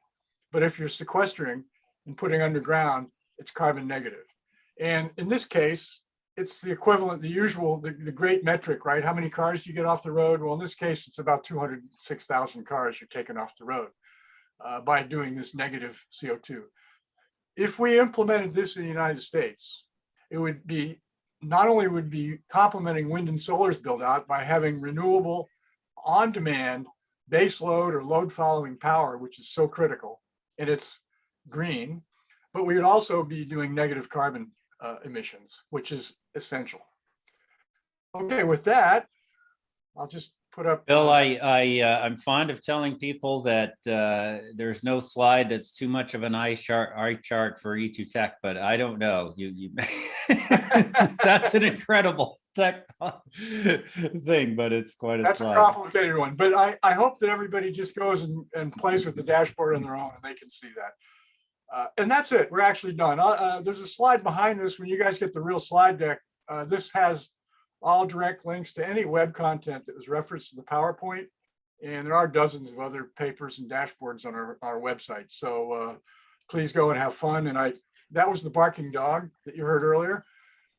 But if you're sequestering and putting underground, it's carbon negative. And in this case, it's the equivalent, the usual, the great metric, right? How many cars do you get off the road? Well, in this case, it's about 206,000 cars you're taking off the road by doing this negative CO2. If we implemented this in the United States, it would be, not only would be complementing wind and solar's build out by having renewable, on-demand, base load or load following power, which is so critical, and it's green, but we would also be doing negative carbon emissions, which is essential. Okay, with that, I'll just put up. Bill, I'm fond of telling people that there's no slide that's too much of an eye chart for E2Tech, but I don't know. You that's an incredible tech thing, but it's quite a That's slide. a complicated one, but I hope that everybody just goes and plays with the dashboard on their own and they can see that. And that's it. We're actually done. There's a slide behind this. When you guys get the real slide deck, this has all direct links to any web content that was referenced in the PowerPoint. And there are dozens of other papers and dashboards on our website. So please go and have fun. And that was the barking dog that you heard earlier,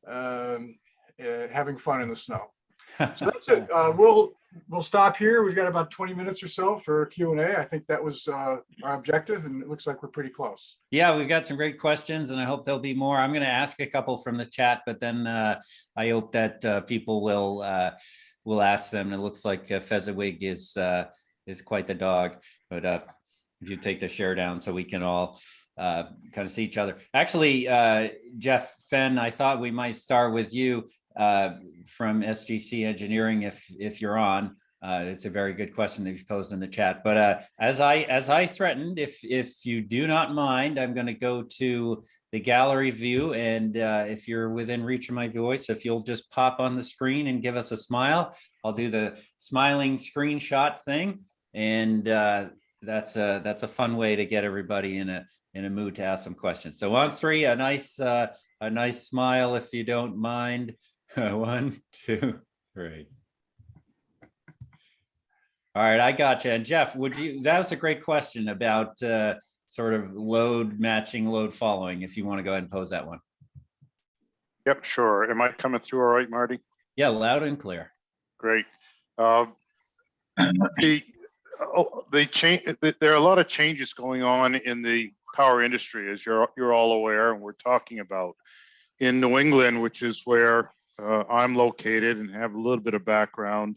having fun in the snow. So that's it. We'll stop here. We've got about 20 minutes or so for Q&A. I think that was our objective, and it looks like we're pretty close. Yeah, we've got some great questions, and I hope there'll be more. I'm going to ask a couple from the chat, but then I hope that people will ask them. It looks like Fezziwig is quite the dog, but if you take the share down so we can all kind of see each other. Actually, Jeff Fenn, I thought we might start with you. From SGC Engineering, if you're on. It's a very good question that you've posed in the chat. But as I threatened, if you do not mind, I'm going to go to the gallery view, and if you're within reach of my voice, if you'll just pop on the screen and give us a smile, I'll do the smiling screenshot thing, and that's a fun way to get everybody in a mood to ask some questions. So on three, a nice smile if you don't mind. 1, 2, 3. All right, I got you. And Jeff, that was a great question about sort of load matching, load following, if you want to go ahead and pose that one. Yep, sure. Am I coming through all right, Marty? Yeah, loud and clear. Great. There are a lot of changes going on in the power industry, as you're all aware, and we're talking about. In New England, which is where I'm located and have a little bit of background,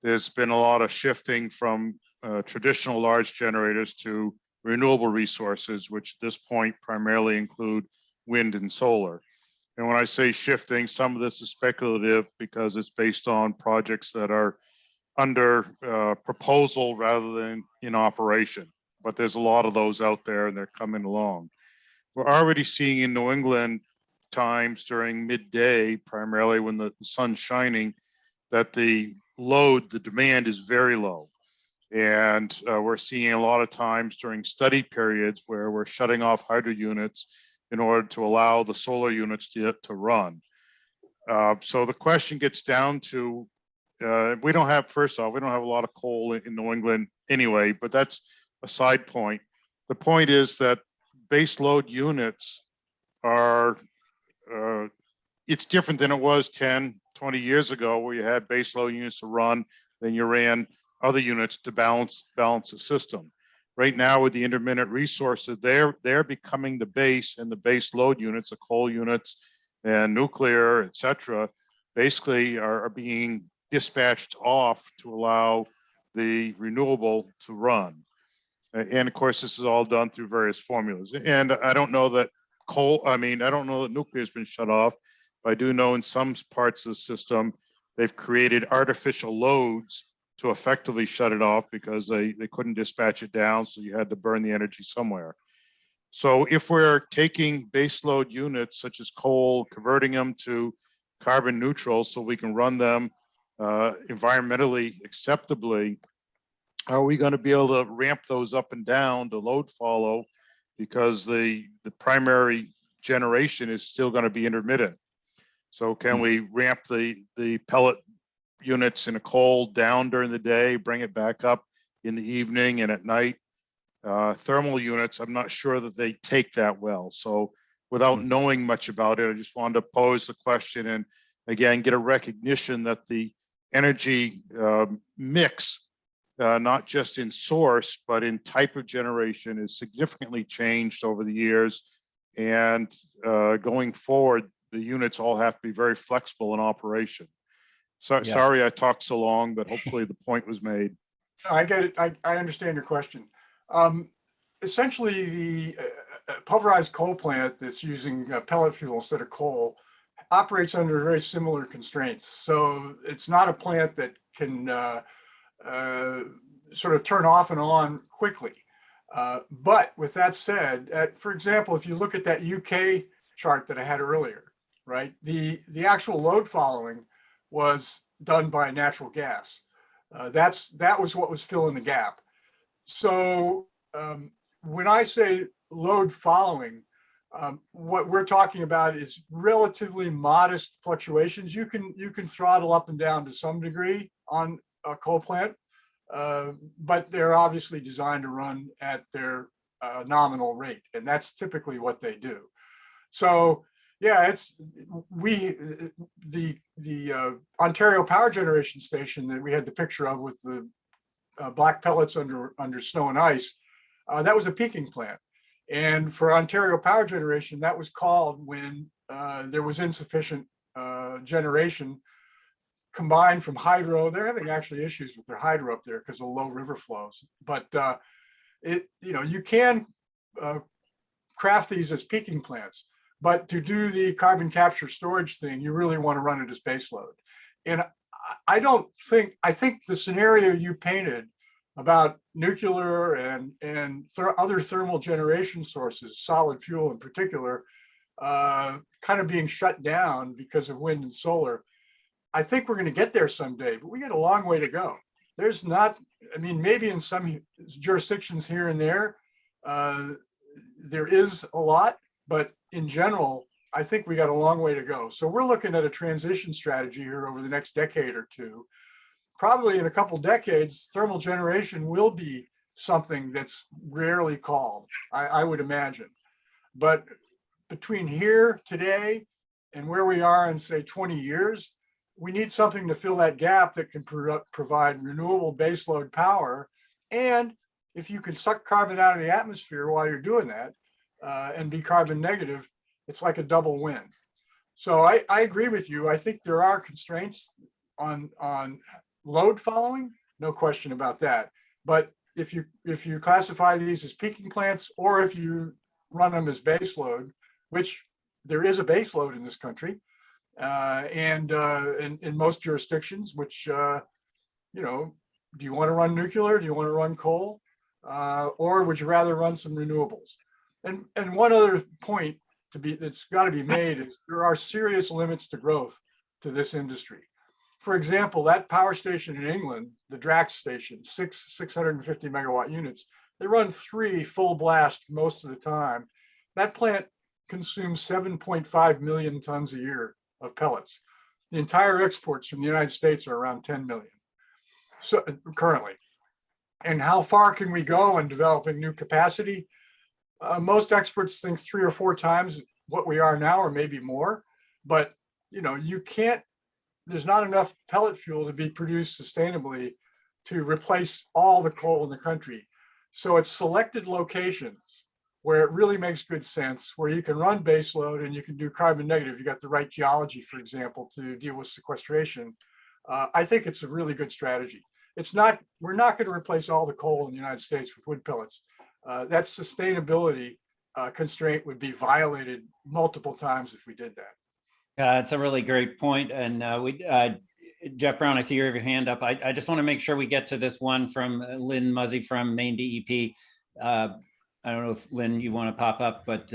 there's been a lot of shifting from traditional large generators to renewable resources, which at this point primarily include wind and solar. And when I say shifting, some of this is speculative because it's based on projects that are under proposal rather than in operation. But there's a lot of those out there and they're coming along. We're already seeing in New England times during midday, primarily when the sun's shining, that the demand is very low. And we're seeing a lot of times during study periods where we're shutting off hydro units in order to allow the solar units to run. So the question gets down to, first off, we don't have a lot of coal in New England anyway, but that's a side point. The point is that base load units are, it's different than it was 10, 20 years ago, where you had base load units to run, then you ran other units to balance the system. Right now with the intermittent resources, they're becoming the base, and the base load units, the coal units and nuclear, et cetera, basically are being dispatched off to allow the renewable to run. And of course, this is all done through various formulas. And I don't know that I don't know that nuclear has been shut off, but I do know in some parts of the system, they've created artificial loads to effectively shut it off because they couldn't dispatch it down. So you had to burn the energy somewhere. So if we're taking baseload units such as coal, converting them to carbon neutral so we can run them environmentally acceptably, are we going to be able to ramp those up and down to load follow, because the primary generation is still going to be intermittent? So can we ramp the pellet units in a coal down during the day, bring it back up in the evening and at night? Thermal units, I'm not sure that they take that well. So without knowing much about it, I just wanted to pose the question and again, get a recognition that the energy mix, not just in source, but in type of generation, is significantly changed over the years. And going forward, the units all have to be very flexible in operation. So Yeah. sorry I talked so long, but hopefully the point was made. I get it. I understand your question. Essentially, the pulverized coal plant that's using pellet fuel instead of coal operates under very similar constraints. So it's not a plant that can sort of turn off and on quickly. But with that said, for example, if you look at that UK chart that I had earlier, right, the actual load following was done by natural gas. That was what was filling the gap. So when I say load following, what we're talking about is relatively modest fluctuations. You can throttle up and down to some degree on a coal plant, but they're obviously designed to run at their nominal rate, and that's typically what they do. So yeah, the Ontario Power Generation Station that we had the picture of with the black pellets under snow and ice, that was a peaking plant. And for Ontario Power Generation, that was called when there was insufficient generation combined from hydro. They're having actually issues with their hydro up there because of low river flows. But you can craft these as peaking plants, but to do the carbon capture storage thing, you really want to run it as baseload. And I think the scenario you painted about nuclear and other thermal generation sources, solid fuel in particular, kind of being shut down because of wind and solar, I think we're going to get there someday, but we got a long way to go. There's not, I mean, maybe in some jurisdictions here and there, there is a lot, but in general, I think we got a long way to go. So we're looking at a transition strategy here over the next decade or two. Probably in a couple decades, thermal generation will be something that's rarely called, I would imagine. But between here today and where we are in, say, 20 years, we need something to fill that gap that can provide renewable baseload power. And if you can suck carbon out of the atmosphere while you're doing that and be carbon negative, it's like a double win. So I agree with you. I think there are constraints on load following, no question about that. But if you classify these as peaking plants, or if you run them as baseload, which there is a baseload in this country, and in most jurisdictions, which do you want to run nuclear? Do you want to run coal? Or would you rather run some renewables? And one other point that's got to be made is there are serious limits to growth to this industry. For example, that power station in England, the Drax station, 650 megawatt units, they run 3 full blast most of the time. That plant consumes 7.5 million tons a year of pellets. The entire exports from the United States are around 10 million so currently. And how far can we go in developing new capacity? Most experts think 3 or 4 times what we are now, or maybe more. But you can't. There's not enough pellet fuel to be produced sustainably to replace all the coal in the country. So it's selected locations where it really makes good sense, where you can run baseload and you can do carbon negative. You got the right geology, for example, to deal with sequestration. I think it's a really good strategy. We're not going to replace all the coal in the United States with wood pellets. That sustainability constraint would be violated multiple times if we did that. It's a really great point. And Jeff Brown, I see you have your hand up. I just want to make sure we get to this one from Lynn Muzzy from Maine DEP. I don't know if Lynn, you want to pop up, but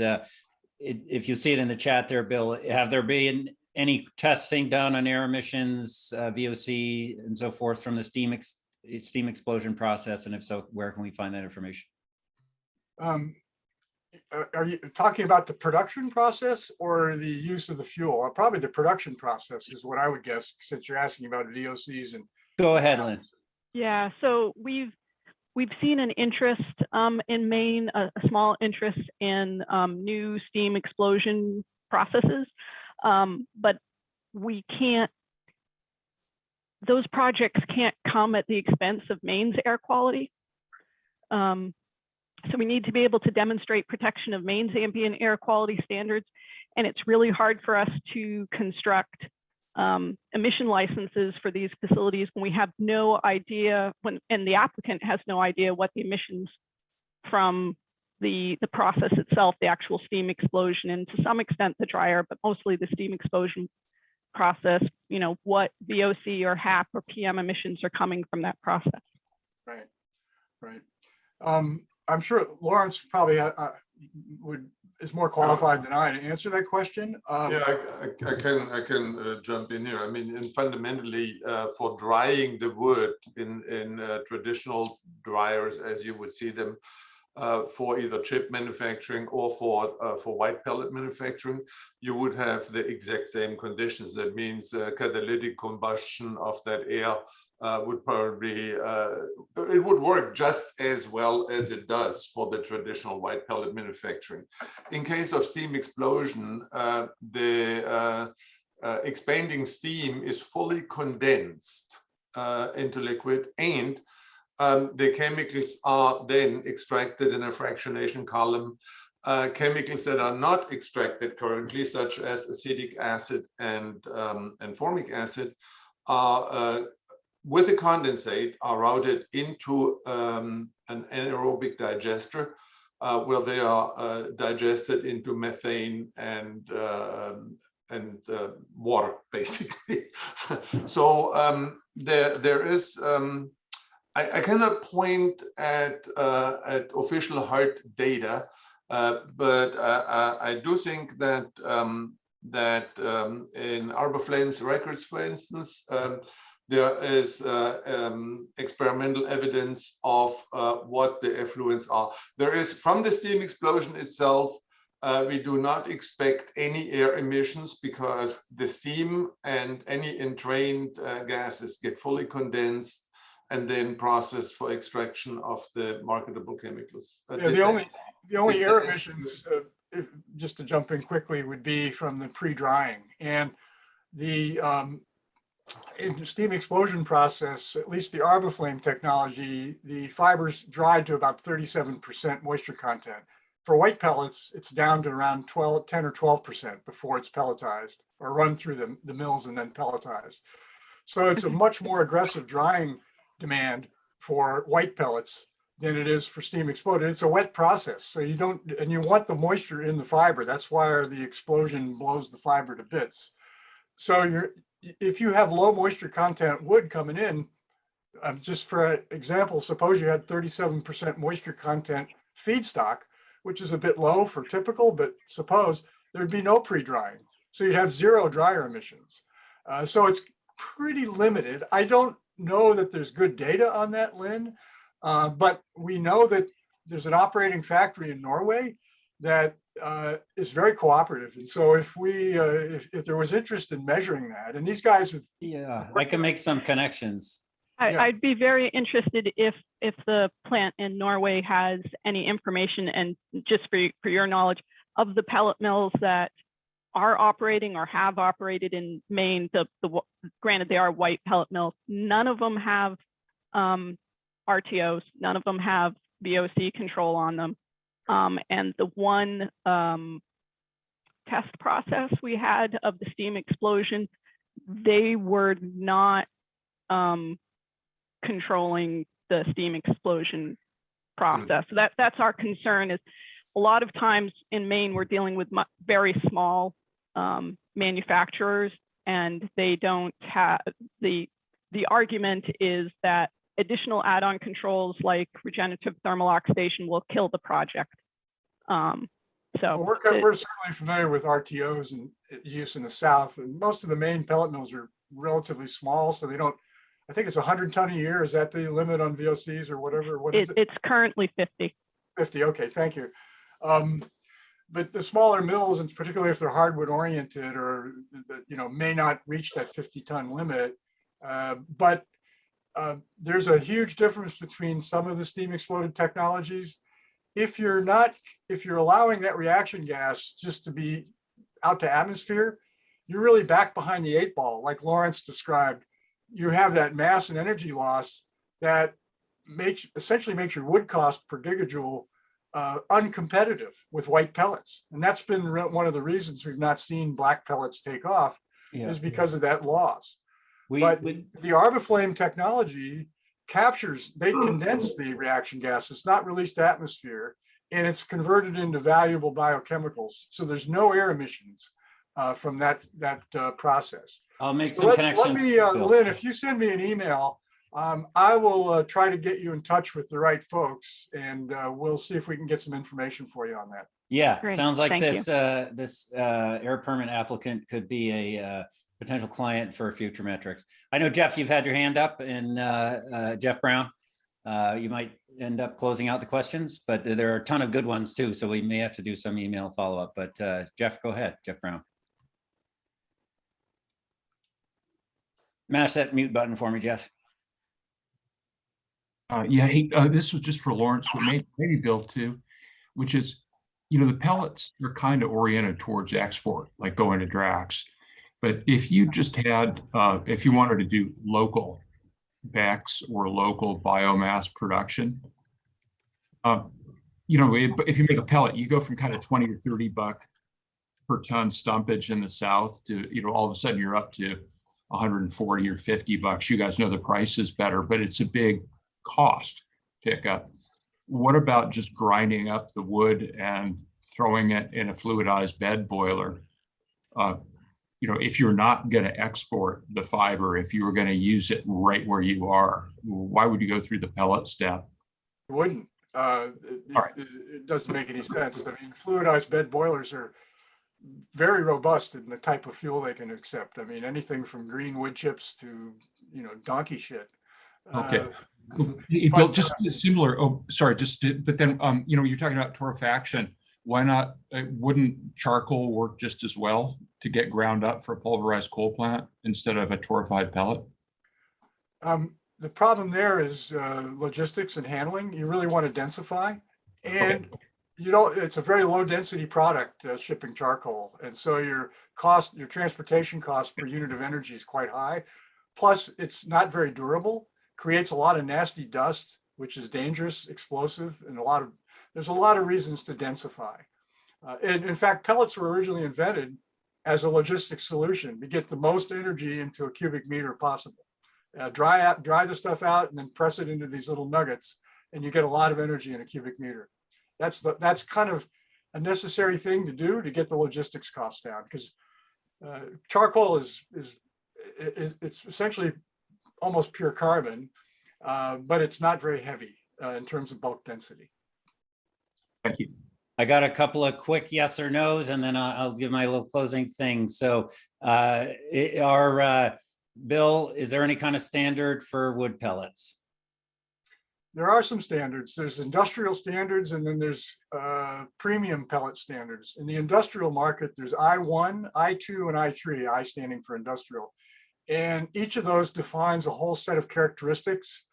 if you see it in the chat there, Bill, have there been any testing done on air emissions, VOC and so forth from the steam explosion process? And if so, where can we find that information? Are you talking about the production process or the use of the fuel? Probably the production process is what I would guess, since you're asking about VOCs and. Go ahead, Lynn. Yeah, so we've seen an interest in Maine, a small interest in new steam explosion processes, but we can't. Those projects can't come at the expense of Maine's air quality. So we need to be able to demonstrate protection of Maine's ambient air quality standards. And it's really hard for us to construct emission licenses for these facilities when we have no idea, and the applicant has no idea what the emissions from the process itself, the actual steam explosion, and to some extent the dryer, but mostly the steam explosion process, you know, what VOC or HAP or PM emissions are coming from that process. Right, right. I'm sure Laurenz probably is more qualified than I to answer that question. Yeah, I can jump in here. I mean, and fundamentally, for drying the wood in traditional dryers, as you would see them, for either chip manufacturing or for white pellet manufacturing, you would have the exact same conditions. That means catalytic combustion of that air would probably, it would work just as well as it does for the traditional white pellet manufacturing. In case of steam explosion, the expanding steam is fully condensed into liquid, and the chemicals are then extracted in a fractionation column. Chemicals that are not extracted currently, such as acetic acid and formic acid, are with the condensate are routed into an anaerobic digester, where they are digested into methane and water, basically. So there is. I cannot point at official hard data, but I do think that in Arbor Flames records, for instance, there is experimental evidence of what the effluents are. There is, from the steam explosion itself, we do not expect any air emissions because the steam and any entrained gases get fully condensed and then processed for extraction of the marketable chemicals. Yeah, the only air emissions, just to jump in quickly, would be from the pre-drying. And the in the steam explosion process, at least the Arbor Flame technology, the fibers dried to about 37% moisture content. For white pellets, it's down to around 10 or 12% before it's pelletized or run through the mills and then pelletized. So it's a much more aggressive drying demand for white pellets than it is for steam exploded. It's a wet process. So you don't, and you want the moisture in the fiber. That's why the explosion blows the fiber to bits. So if you have low moisture content wood coming in, just for example, suppose you had 37% moisture content feedstock, which is a bit low for typical, but suppose there'd be no pre-drying. So you'd have zero dryer emissions. So it's pretty limited. I don't know that there's good data on that, Lynn, but we know that there's an operating factory in Norway that is very cooperative. And so if there was interest in measuring that, and these guys have, yeah, I can make some connections. I'd be very interested if the plant in Norway has any information, and just for your knowledge, of the pellet mills that are operating or have operated in Maine. Granted, they are white pellet mills. None of them have RTOs. None of them have VOC control on them. And the one test process we had of the steam explosion, they were not controlling the steam explosion process. So that's our concern. Is a lot of times in Maine, we're dealing with very small manufacturers and they don't have the argument is that additional add-on controls like regenerative thermal oxidation will kill the project. So Well, we're certainly familiar with RTOs and use in the South, and most of the main pellet mills are relatively small, so they don't. I think it's 100 ton a year. Is that the limit on VOCs or whatever? What is it? It's currently 50. 50. Okay, thank you. But the smaller mills, and particularly if they're hardwood oriented, or may not reach that 50 ton limit. But there's a huge difference between some of the steam exploded technologies. If you're allowing that reaction gas just to be out to atmosphere, you're really back behind the 8 ball, like Laurenz described. You have that mass and energy loss that essentially makes your wood cost per gigajoule uncompetitive with white pellets. And that's been one of the reasons we've not seen black pellets take off, is because of that loss. But the Arbiflame technology they condense the reaction gas. It's not released to atmosphere, and it's converted into valuable biochemicals. So there's no air emissions from that process. I'll make some connections. Let me, Lynn, if you send me an email, I will try to get you in touch with the right folks, and we'll see if we can get some information for you on that. Yeah, Great. sounds like Thank this air permit applicant could be a potential client for FutureMetrics. I know, Jeff, you've had your hand up, and Jeff Brown, you might end up closing out the questions, but there are a ton of good ones too, so we may have to do some email follow-up. But Jeff, go ahead, Jeff Brown. Mash that mute button for me, Jeff. Yeah, this was just for Laurenz, but maybe Bill too, which is, the pellets are kind of oriented towards export, like going to Drax. But if you just had, if you wanted to do local BECCS or local biomass production, if you make a pellet, you go from kind of 20 to 30 buck per ton stumpage in the South to, all of a sudden you're up to 140 or 50 bucks. You guys know the price is better, but it's a big cost pickup. What about just grinding up the wood and throwing it in a fluidized bed boiler? If you're not going to export the fiber, if you were going to use it right where you are, why would you go through the pellet step? It wouldn't. It doesn't make any sense. I mean, fluidized bed boilers are very robust in the type of fuel they can accept. I mean, anything from green wood chips to, donkey shit. Okay. Bill, just similar. Oh, sorry. But then, you're talking about torrefaction. Why not? Wouldn't charcoal work just as well to get ground up for a pulverized coal plant instead of a torrefied pellet? The problem there is logistics and handling. You really want to densify, and it's a very low density product, shipping charcoal. And so your transportation cost per unit of energy is quite high. Plus it's not very durable, creates a lot of nasty dust, which is dangerous, explosive, and there's a lot of reasons to densify. And in fact, pellets were originally invented as a logistics solution to get the most energy into a cubic meter possible. Dry the stuff out and then press it into these little nuggets, and you get a lot of energy in a cubic meter. That's kind of a necessary thing to do to get the logistics costs down, because charcoal is it's essentially almost pure carbon, but it's not very heavy in terms of bulk density. Thank you. I got a couple of quick yes or no's, and then I'll give my little closing thing. So Bill, is there any kind of standard for wood pellets? There are some standards. There's industrial standards, and then there's premium pellet standards. In the industrial market, there's I1, I2, and I3, I standing for industrial. And each of those defines a whole set of characteristics,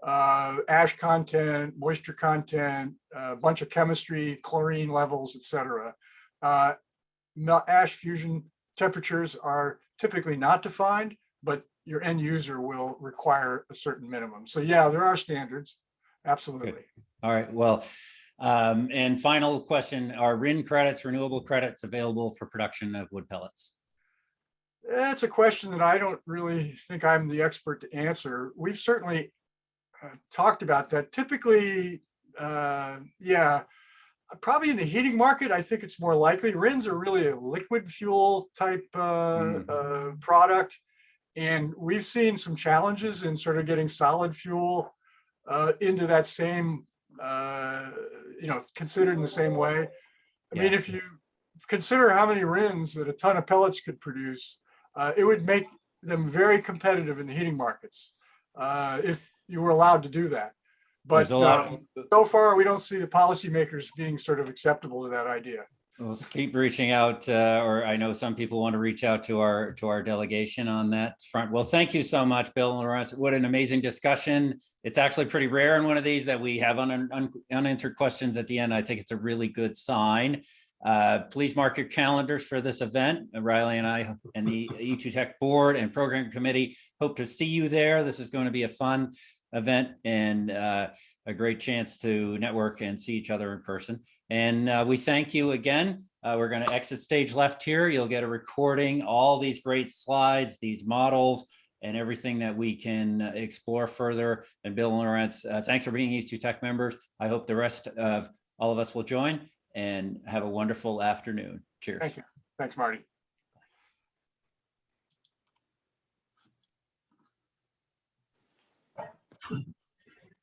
ash content, moisture content, a bunch of chemistry, chlorine levels, etc. Ash fusion temperatures are typically not defined, but your end user will require a certain minimum. So yeah, there are standards. Absolutely. Okay. All right. Well, and final question, are RIN credits, renewable credits, available for production of wood pellets? That's a question that I don't really think I'm the expert to answer. We've certainly talked about that. Typically, yeah, Probably in the heating market, I think it's more likely. RINs are really a liquid fuel type product. And we've seen some challenges in sort of getting solid fuel into that same, considered in the same way. I mean, if you consider how many RINs that a ton of pellets could produce, it would make them very competitive in the heating markets if you were allowed to do that. But so far, we don't see the policymakers being sort of acceptable to that idea. We'll keep reaching out, or I know some people want to reach out to our delegation on that front. Well, thank you so much, Bill and Laurenz. What an amazing discussion. It's actually pretty rare in one of these that we have unanswered questions at the end. I think it's a really good sign. Please mark your calendars for this event. Riley and I and the E2Tech board and program committee hope to see you there. This is going to be a fun event and a great chance to network and see each other in person. And we thank you again. We're going to exit stage left here. You'll get a recording, all these great slides, these models, and everything that we can explore further. And Bill and Laurenz, thanks for being E2Tech members. I hope the rest of all of us will join and have a wonderful afternoon. Cheers. Thank you. Thanks, Marty.